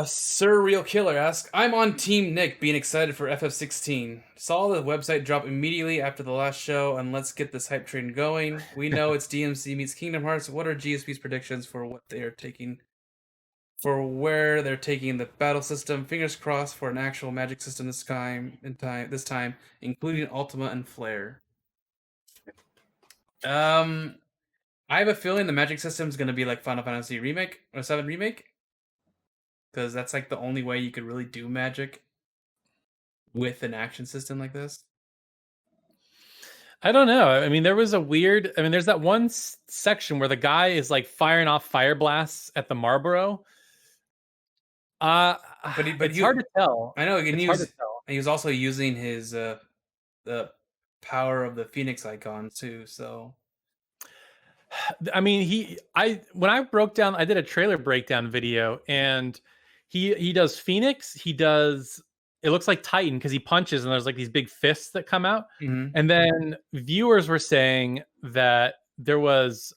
[SPEAKER 2] Sir Real Killer asks, I'm on Team Nick, being excited for FF16. Saw the website drop immediately after the last show, and let's get this hype train going. We know it's DMC meets Kingdom Hearts. What are GSP's predictions for what they are taking for where they're taking the battle system. Fingers crossed for an actual magic system this time, including Ultima and Flare. I have a feeling the magic system is going to be like Final Fantasy Remake or 7 Remake, because that's like the only way you could really do magic with an action system like this.
[SPEAKER 3] I don't know. I mean, there was a weird. I mean, there's that one section where the guy is like firing off fire blasts at the Marlboro. But it's hard to tell.
[SPEAKER 2] I know, and
[SPEAKER 3] It's hard to tell.
[SPEAKER 2] he was also using his the power of the Phoenix icon too. So,
[SPEAKER 3] I mean, when I broke down, I did a trailer breakdown video, and he does Phoenix. He does. It looks like Titan because he punches, and there's like these big fists that come out. And then viewers were saying that there was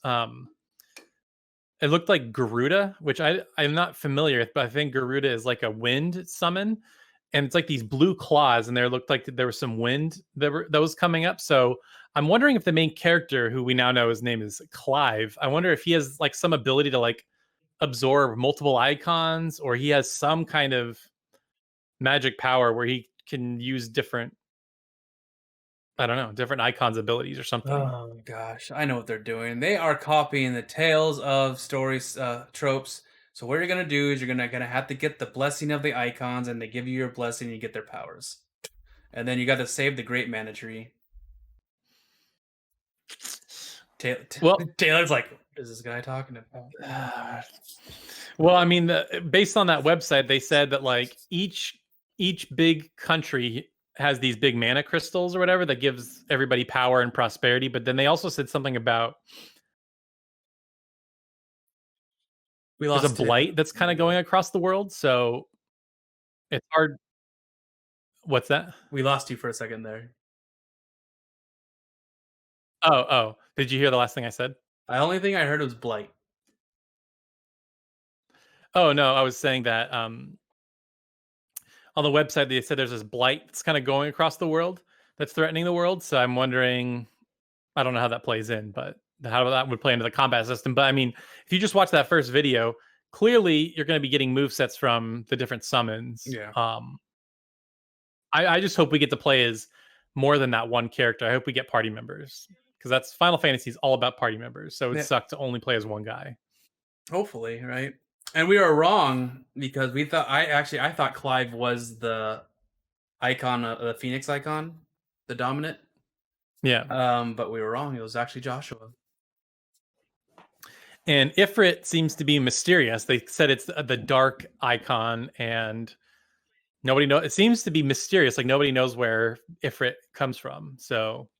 [SPEAKER 3] it looked like Garuda, which I'm not familiar with, but I think Garuda is like a wind summon, and it's like these blue claws, and there looked like there was some wind that was coming up. So I'm wondering if the main character, who we now know his name is Clive, I wonder if he has like some ability to like absorb multiple icons, or he has some kind of magic power where he can use different, I don't know, different icons abilities or something.
[SPEAKER 2] oh gosh, I know what they're doing. They are copying the Tales of Stories tropes. So what you're gonna do is you're gonna have to get the blessing of the icons, and they give you your blessing, and you get their powers, and then you got to save the Great Mana Tree.
[SPEAKER 3] Well,
[SPEAKER 2] Taylor's like, what is this guy talking about?
[SPEAKER 3] Well, I mean, based on that website, they said that like each big country has these big mana crystals or whatever that gives everybody power and prosperity. But then they also said something about there's a blight that's kind of going across the world, so it's hard. What's that?
[SPEAKER 2] We lost you for a second there.
[SPEAKER 3] Oh, did you hear the last thing I said?
[SPEAKER 2] The only thing I heard was blight.
[SPEAKER 3] Oh no, I was saying that on the website they said there's this blight that's kind of going across the world that's threatening the world. So I'm wondering, I don't know how that plays in, but how that would play into the combat system. But I mean, if you just watch that first video, clearly you're going to be getting movesets from the different summons.
[SPEAKER 2] Yeah.
[SPEAKER 3] I just hope we get to play as more than that one character. I hope we get party members, because that's Final Fantasy is all about party members. So it sucked to only play as one guy.
[SPEAKER 2] Hopefully, right? And we were wrong, because I thought Clive was the icon, the Phoenix icon, the dominant.
[SPEAKER 3] Yeah.
[SPEAKER 2] But we were wrong. It was actually Joshua.
[SPEAKER 3] And Ifrit seems to be mysterious. They said it's the dark icon, and nobody knows. It seems to be mysterious. Like nobody knows where Ifrit comes from. So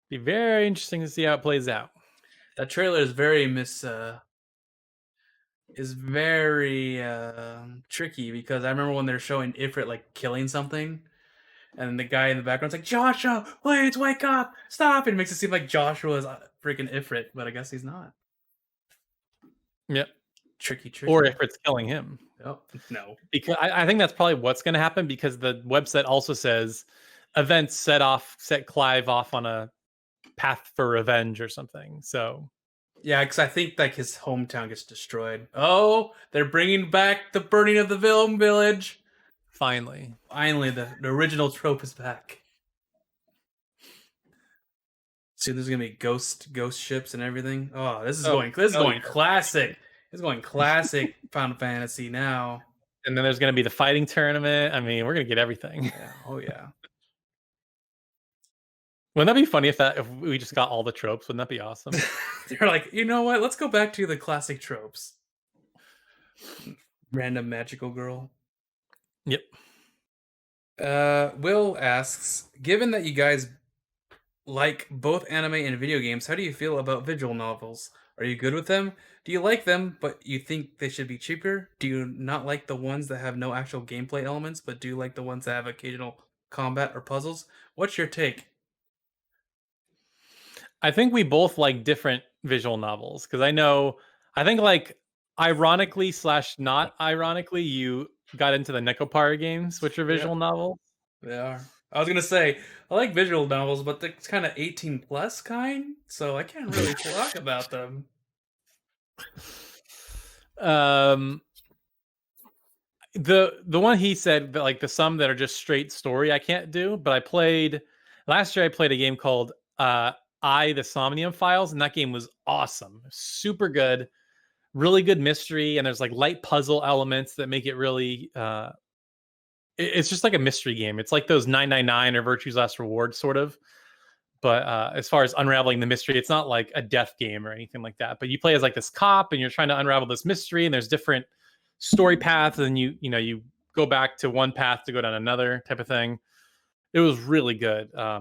[SPEAKER 3] be very interesting to see how it plays out.
[SPEAKER 2] That trailer is very tricky, because I remember when they're showing Ifrit like killing something, and the guy in the background's like, Joshua, please wake up, stop. It makes it seem like Joshua is freaking Ifrit, but I guess he's not.
[SPEAKER 3] Yep.
[SPEAKER 2] Tricky.
[SPEAKER 3] Or Ifrit's killing him.
[SPEAKER 2] Oh, no.
[SPEAKER 3] Because I think that's probably what's going to happen, because the website also says events set Clive off on a path for revenge or something. So
[SPEAKER 2] yeah, because I think like his hometown gets destroyed. Oh, they're bringing back the burning of the Vilm village.
[SPEAKER 3] Finally,
[SPEAKER 2] the original trope is back. Soon there's gonna be ghost ships and everything. Oh, this is going classic. This is going classic Final Fantasy now.
[SPEAKER 3] And then there's gonna be the fighting tournament. I mean, we're gonna get everything.
[SPEAKER 2] Yeah. Oh yeah.
[SPEAKER 3] Wouldn't that be funny if we just got all the tropes? Wouldn't that be awesome?
[SPEAKER 2] They're like, you know what? Let's go back to the classic tropes. Random magical girl.
[SPEAKER 3] Yep.
[SPEAKER 2] Will asks, given that you guys like both anime and video games, how do you feel about visual novels? Are you good with them? Do you like them, but you think they should be cheaper? Do you not like the ones that have no actual gameplay elements, but do you like the ones that have occasional combat or puzzles? What's your take?
[SPEAKER 3] I think we both like different visual novels, because I think like ironically / not ironically, you got into the Nekopara games, which are visual novels.
[SPEAKER 2] They are. I was gonna say I like visual novels, but they're kind of 18 plus kind, so I can't really talk about them.
[SPEAKER 3] Um, the one he said that like the some that are just straight story I can't do, but I played last year. I played a game called the Somnium Files, and that game was awesome, super good, really good mystery, and there's like light puzzle elements that make it really. It's just like a mystery game. It's like those 999 or Virtue's Last Reward sort of. But as far as unraveling the mystery, it's not like a death game or anything like that. But you play as like this cop, and you're trying to unravel this mystery, and there's different story paths, and you go back to one path to go down another type of thing. It was really good. I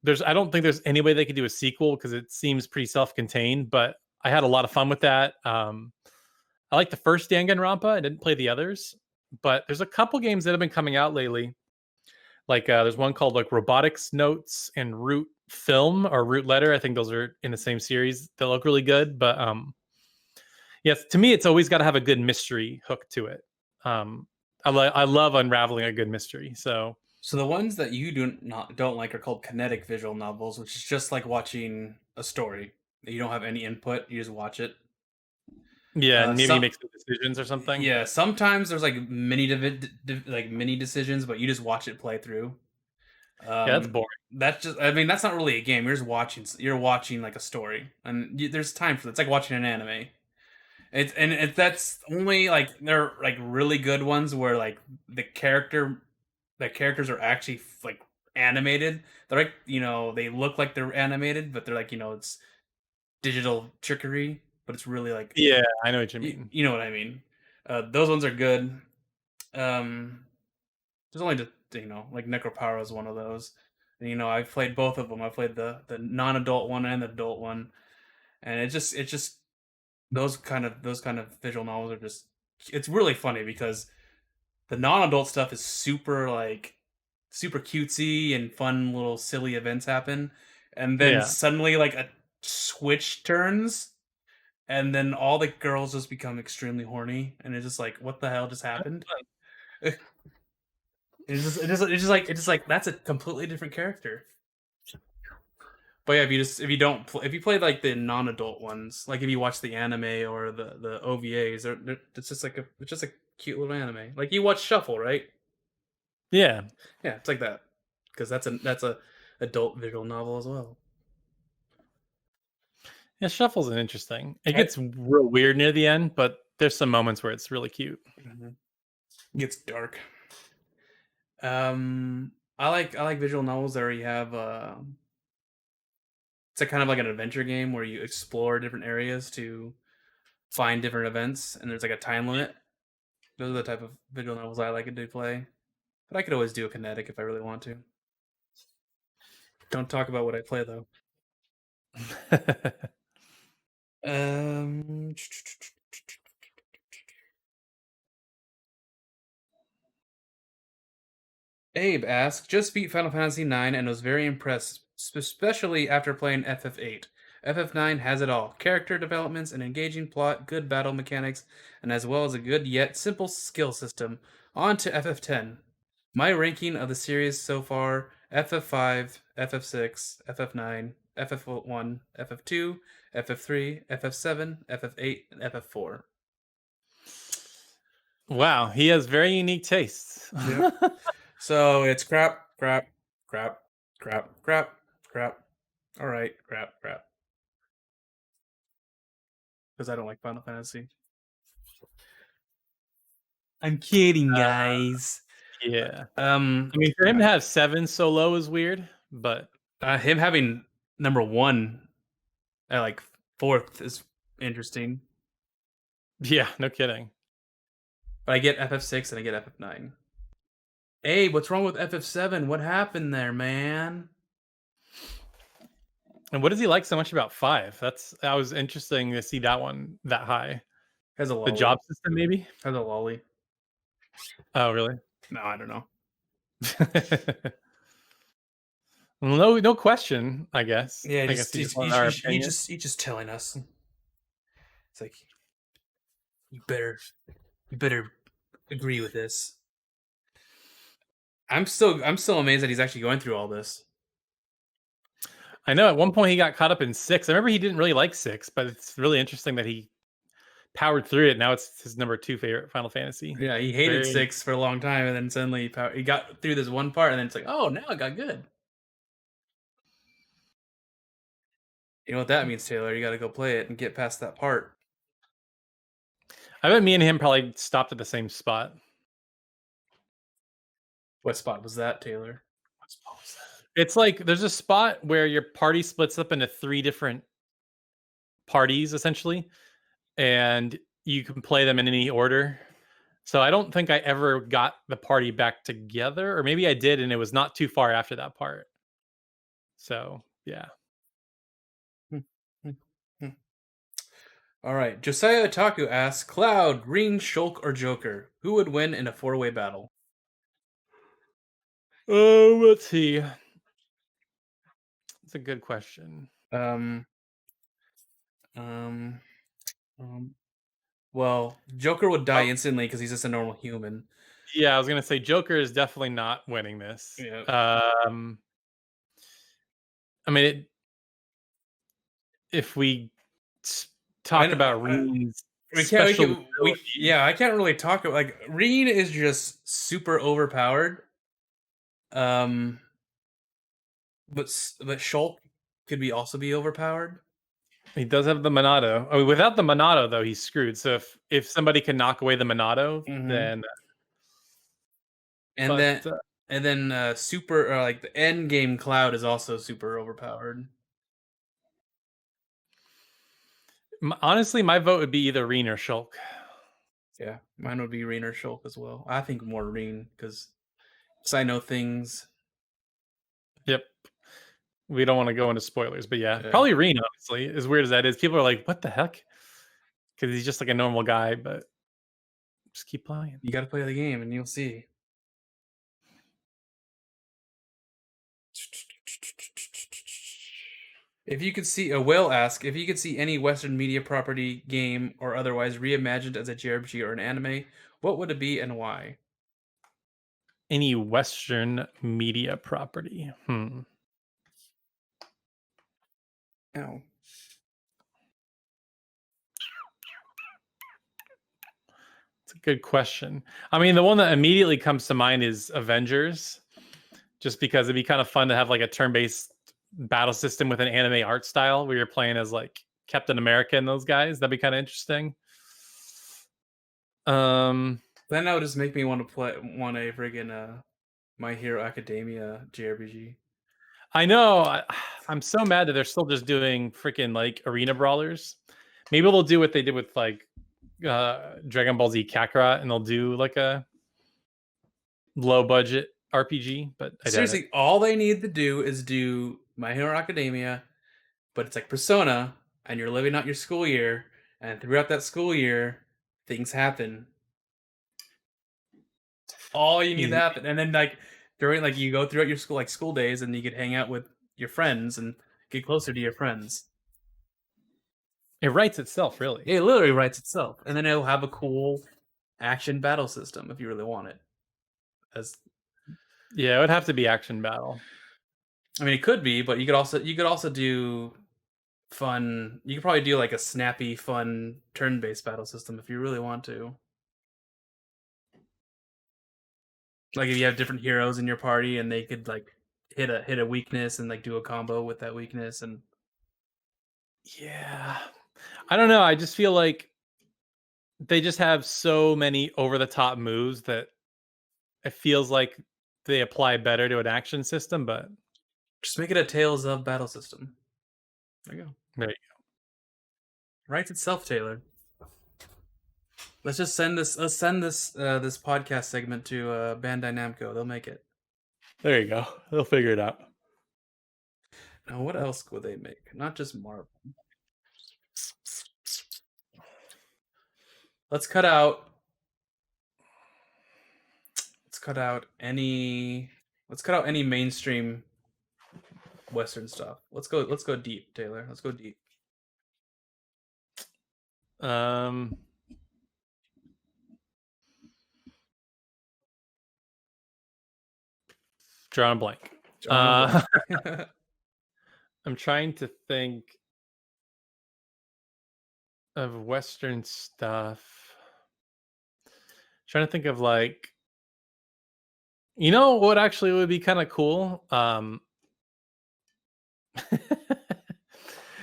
[SPEAKER 3] don't think there's any way they could do a sequel because it seems pretty self-contained. But I had a lot of fun with that. I like the first Danganronpa. I didn't play the others, but there's a couple games that have been coming out lately. Like there's one called like Robotics Notes and Root Film or Root Letter. I think those are in the same series. They look really good, but yes, to me, it's always got to have a good mystery hook to it. I love unraveling a good mystery. So
[SPEAKER 2] the ones that you don't like are called kinetic visual novels, which is just like watching a story. You don't have any input; you just watch it.
[SPEAKER 3] yeah, and maybe make some decisions or something.
[SPEAKER 2] Yeah, sometimes there's like mini decisions, but you just watch it play through.
[SPEAKER 3] Yeah, that's boring.
[SPEAKER 2] That's just, I mean, that's not really a game. You're just watching. You're watching like a story, and there's time for that. It's like watching an anime. That's only like they're like really good ones where like the characters are actually like animated. They're like they look like they're animated, but they're like it's digital trickery. But it's really like
[SPEAKER 3] Yeah, I know what you mean.
[SPEAKER 2] You know what I mean. Those ones are good. There's only just like Necropower is one of those. And, I've played both of them. I played the non-adult one and the adult one, and it's just those kind of visual novels are just it's really funny because the non-adult stuff is super cutesy and fun little silly events happen, and then suddenly like a switch turns, and then all the girls just become extremely horny, and it's just like, what the hell just happened? It's just like that's a completely different character. But yeah, if you play like the non-adult ones, like if you watch the anime or the OVAs, it's just a cute little anime. Like you watch Shuffle, right?
[SPEAKER 3] Yeah,
[SPEAKER 2] it's like that because that's a adult visual novel as well.
[SPEAKER 3] Yeah, Shuffle's an interesting. It gets real weird near the end, but there's some moments where it's really cute.
[SPEAKER 2] Mm-hmm. It gets dark. I like visual novels where you have it's a kind of like an adventure game where you explore different areas to find different events, and there's like a time limit. Those are the type of visual novels I like to play. But I could always do a kinetic if I really want to. Don't talk about what I play though. Abe asks, just beat Final Fantasy IX and was very impressed, especially after playing FF8. FF9 has it all. Character developments, an engaging plot, good battle mechanics, and as well as a good yet simple skill system. On to FF10. My ranking of the series so far, FF5, FF6, FF9, FF1, FF2, FF3, FF7, FF8, and FF4.
[SPEAKER 3] Wow, he has very unique tastes.
[SPEAKER 2] Yeah. So it's crap, crap, crap, crap, crap, crap. All right, crap, crap. Because I don't like Final Fantasy. I'm kidding, guys.
[SPEAKER 3] Yeah. I mean, for him to have 7 so low is weird, but
[SPEAKER 2] him having number 1 at like 4th is interesting.
[SPEAKER 3] Yeah, no kidding.
[SPEAKER 2] But I get FF6 and I get FF9. Hey, what's wrong with FF7? What happened there, man?
[SPEAKER 3] And what does he like so much about 5? That was interesting to see that one that high.
[SPEAKER 2] Has a lolly.
[SPEAKER 3] The job system, maybe?
[SPEAKER 2] Has a lolly.
[SPEAKER 3] Oh, really?
[SPEAKER 2] No, I don't know.
[SPEAKER 3] No question, I guess.
[SPEAKER 2] Yeah, he's just telling us. It's like you better agree with this. I'm still amazed that he's actually going through all this.
[SPEAKER 3] I know at one point he got caught up in 6. I remember he didn't really like 6, but it's really interesting that he powered through it. Now it's his number 2 favorite Final Fantasy.
[SPEAKER 2] Yeah, he hated
[SPEAKER 3] Very-
[SPEAKER 2] 6 for a long time, and then suddenly he got through this one part, and then it's like, oh, now it got good. You know what that means, Taylor? You got to go play it and get past that part.
[SPEAKER 3] I bet me and him probably stopped at the same spot.
[SPEAKER 2] What spot was that, Taylor? What spot was that?
[SPEAKER 3] It's like there's a spot where your party splits up into 3 different parties essentially, and you can play them in any order. So I don't think I ever got the party back together, or maybe I did and it was not too far after that part. So, yeah.
[SPEAKER 2] All right. Josiah Otaku asks, Cloud, Rune, Shulk, or Joker? Who would win in a 4-way battle?
[SPEAKER 3] Oh, let's see. That's a good question.
[SPEAKER 2] Well, Joker would die instantly because he's just a normal human.
[SPEAKER 3] Yeah, I was gonna say Joker is definitely not winning this.
[SPEAKER 2] Yeah.
[SPEAKER 3] I mean, if we talk about Rune's
[SPEAKER 2] I can't really talk about, like, Rune is just super overpowered. But Shulk could also be overpowered.
[SPEAKER 3] he does have the Monado. I mean, without the Monado, though, he's screwed. So if somebody can knock away the Monado, then
[SPEAKER 2] super like the end game Cloud is also super overpowered.
[SPEAKER 3] Honestly, my vote would be either Rune or Shulk.
[SPEAKER 2] Yeah, mine would be Rune or Shulk as well. I think more Rune because I know things.
[SPEAKER 3] Yep. We don't want to go into spoilers, but yeah, probably Rune, honestly. As weird as that is, people are like, what the heck? Because he's just like a normal guy, but just keep playing.
[SPEAKER 2] You got to play the game and you'll see. If you could see if you could see any Western media property, game, or otherwise reimagined as a JRPG or an anime, what would it be and why?
[SPEAKER 3] Any Western media property?
[SPEAKER 2] Oh.
[SPEAKER 3] It's a good question. I mean, the one that immediately comes to mind is Avengers, just because it'd be kind of fun to have like a turn-based battle system with an anime art style where you're playing as like Captain America and those guys. That'd be kind of interesting.
[SPEAKER 2] Then that would just make me want a friggin' My Hero Academia JRPG.
[SPEAKER 3] I know. I'm so mad that they're still just doing freaking like arena brawlers. Maybe they'll do what they did with like Dragon Ball Z Kakarot, and they'll do like a low budget RPG. But
[SPEAKER 2] seriously, all they need to do is do My Hero Academia, but it's like Persona, and you're living out your school year, and throughout that school year, things happen. All you need to happen, and then like during like you go throughout your school days, and you could hang out with your friends and get closer to your friends.
[SPEAKER 3] It writes itself, really.
[SPEAKER 2] It literally writes itself, and then it'll have a cool action battle system if you really want it.
[SPEAKER 3] Yeah, it would have to be action battle.
[SPEAKER 2] I mean, it could be, but you could also do fun. You could probably do like a snappy, fun turn-based battle system if you really want to. Like if you have different heroes in your party and they could like hit a weakness and like do a combo with that weakness. And
[SPEAKER 3] yeah, I don't know. I just feel like they just have so many over-the-top moves that it feels like they apply better to an action system, but
[SPEAKER 2] just make it a Tales of battle system. There you go.
[SPEAKER 3] There you go.
[SPEAKER 2] Writes itself, Taylor. Let's just send this podcast segment to Bandai Namco. They'll make it.
[SPEAKER 3] There you go. They'll figure it out.
[SPEAKER 2] Now, what else would they make? Not just Marvel. Let's cut out any mainstream Western stuff. Let's go deep, Taylor. Let's go deep.
[SPEAKER 3] Drawing a blank. I'm trying to think. of Western stuff. Trying to think of like, what actually would be kind of cool. What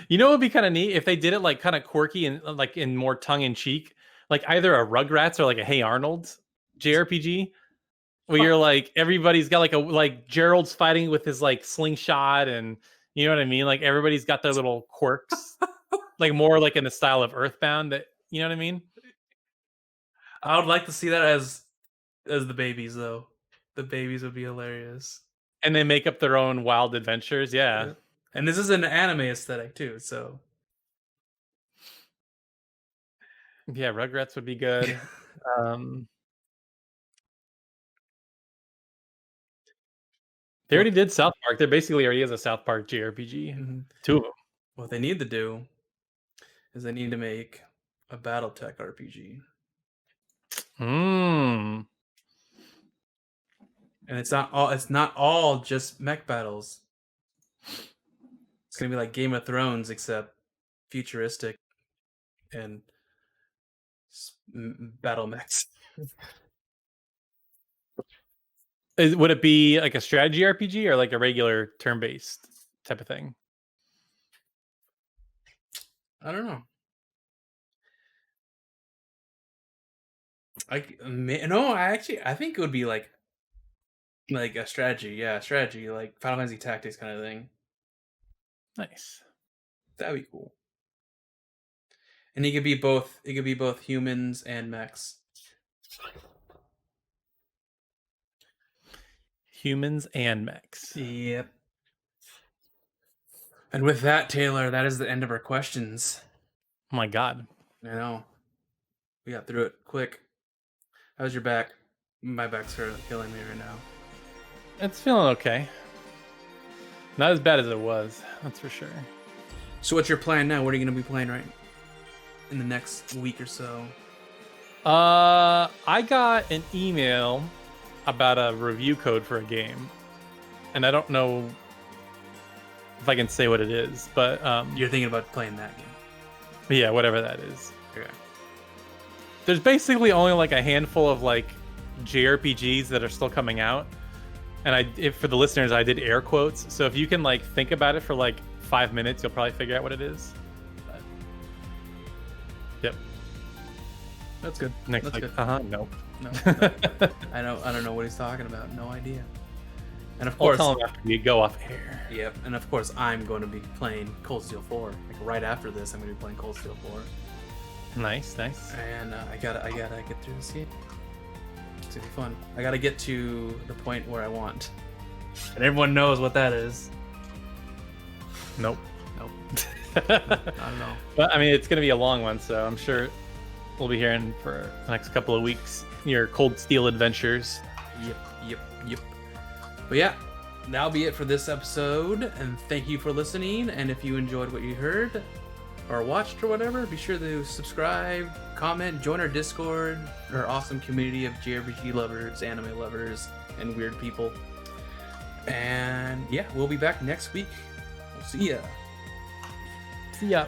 [SPEAKER 3] would be kind of neat if they did it like kind of quirky and like in more tongue in cheek, like either a Rugrats or like a Hey Arnold JRPG, where you're like everybody's got like Gerald's fighting with his like slingshot, and you know what I mean. Like everybody's got their little quirks, like more like in the style of Earthbound. That you know what I mean.
[SPEAKER 2] I would like to see that as the babies though. The babies would be hilarious.
[SPEAKER 3] And they make up their own wild adventures. Yeah.
[SPEAKER 2] And this is an anime aesthetic too, so
[SPEAKER 3] yeah, Rugrats would be good. They already did South Park. There basically already is a South Park JRPG. 2 of them.
[SPEAKER 2] What they need to do is they need to make a BattleTech RPG.
[SPEAKER 3] Mm.
[SPEAKER 2] And it's not all just mech battles. It's gonna be like Game of Thrones, except futuristic and battle mechs.
[SPEAKER 3] Would it be like a strategy RPG or like a regular turn-based type of thing?
[SPEAKER 2] I don't know. I think it would be like a strategy. Yeah, strategy, like Final Fantasy Tactics kind of thing.
[SPEAKER 3] Nice.
[SPEAKER 2] That'd be cool. And it could be both. It could be both humans and mechs.
[SPEAKER 3] Humans and mechs.
[SPEAKER 2] Yep. And with that, Taylor, that is the end of our questions.
[SPEAKER 3] Oh my god.
[SPEAKER 2] I know. We got through it quick. How's your back? My back's killing me right now.
[SPEAKER 3] It's feeling okay. Not as bad as it was, that's for sure.
[SPEAKER 2] So what's your plan now? What are you going to be playing right in the next week or so?
[SPEAKER 3] I got an email about a review code for a game, and I don't know if I can say what it is, but
[SPEAKER 2] you're thinking about playing that game.
[SPEAKER 3] Yeah, whatever that is.
[SPEAKER 2] Okay.
[SPEAKER 3] There's basically only like a handful of like JRPGs that are still coming out, and for the listeners, I did air quotes. So if you can like think about it for like 5 minutes, you'll probably figure out what it is. But, yep.
[SPEAKER 2] That's good.
[SPEAKER 3] Next,
[SPEAKER 2] That's
[SPEAKER 3] like,
[SPEAKER 2] good.
[SPEAKER 3] No.
[SPEAKER 2] I don't know what he's talking about. No idea. And of
[SPEAKER 3] I'll
[SPEAKER 2] course,
[SPEAKER 3] tell him after we go off air.
[SPEAKER 2] Yep. And of course, I'm going to be playing Cold Steel 4. Like right after this, I'm going to be playing Cold Steel 4.
[SPEAKER 3] Nice.
[SPEAKER 2] And I gotta get through this game. It's gonna be fun. I gotta get to the point where I want, and everyone knows what that is.
[SPEAKER 3] Nope.
[SPEAKER 2] I don't know.
[SPEAKER 3] But I mean, it's gonna be a long one, so I'm sure we'll be hearing for the next couple of weeks your Cold Steel adventures.
[SPEAKER 2] Yep. But yeah, that'll be it for this episode, and thank you for listening. And if you enjoyed what you heard or watched or whatever, be sure to subscribe, comment, join our Discord, our awesome community of JRPG lovers, anime lovers, and weird people. And yeah, we'll be back next week. We'll see ya.
[SPEAKER 3] See ya.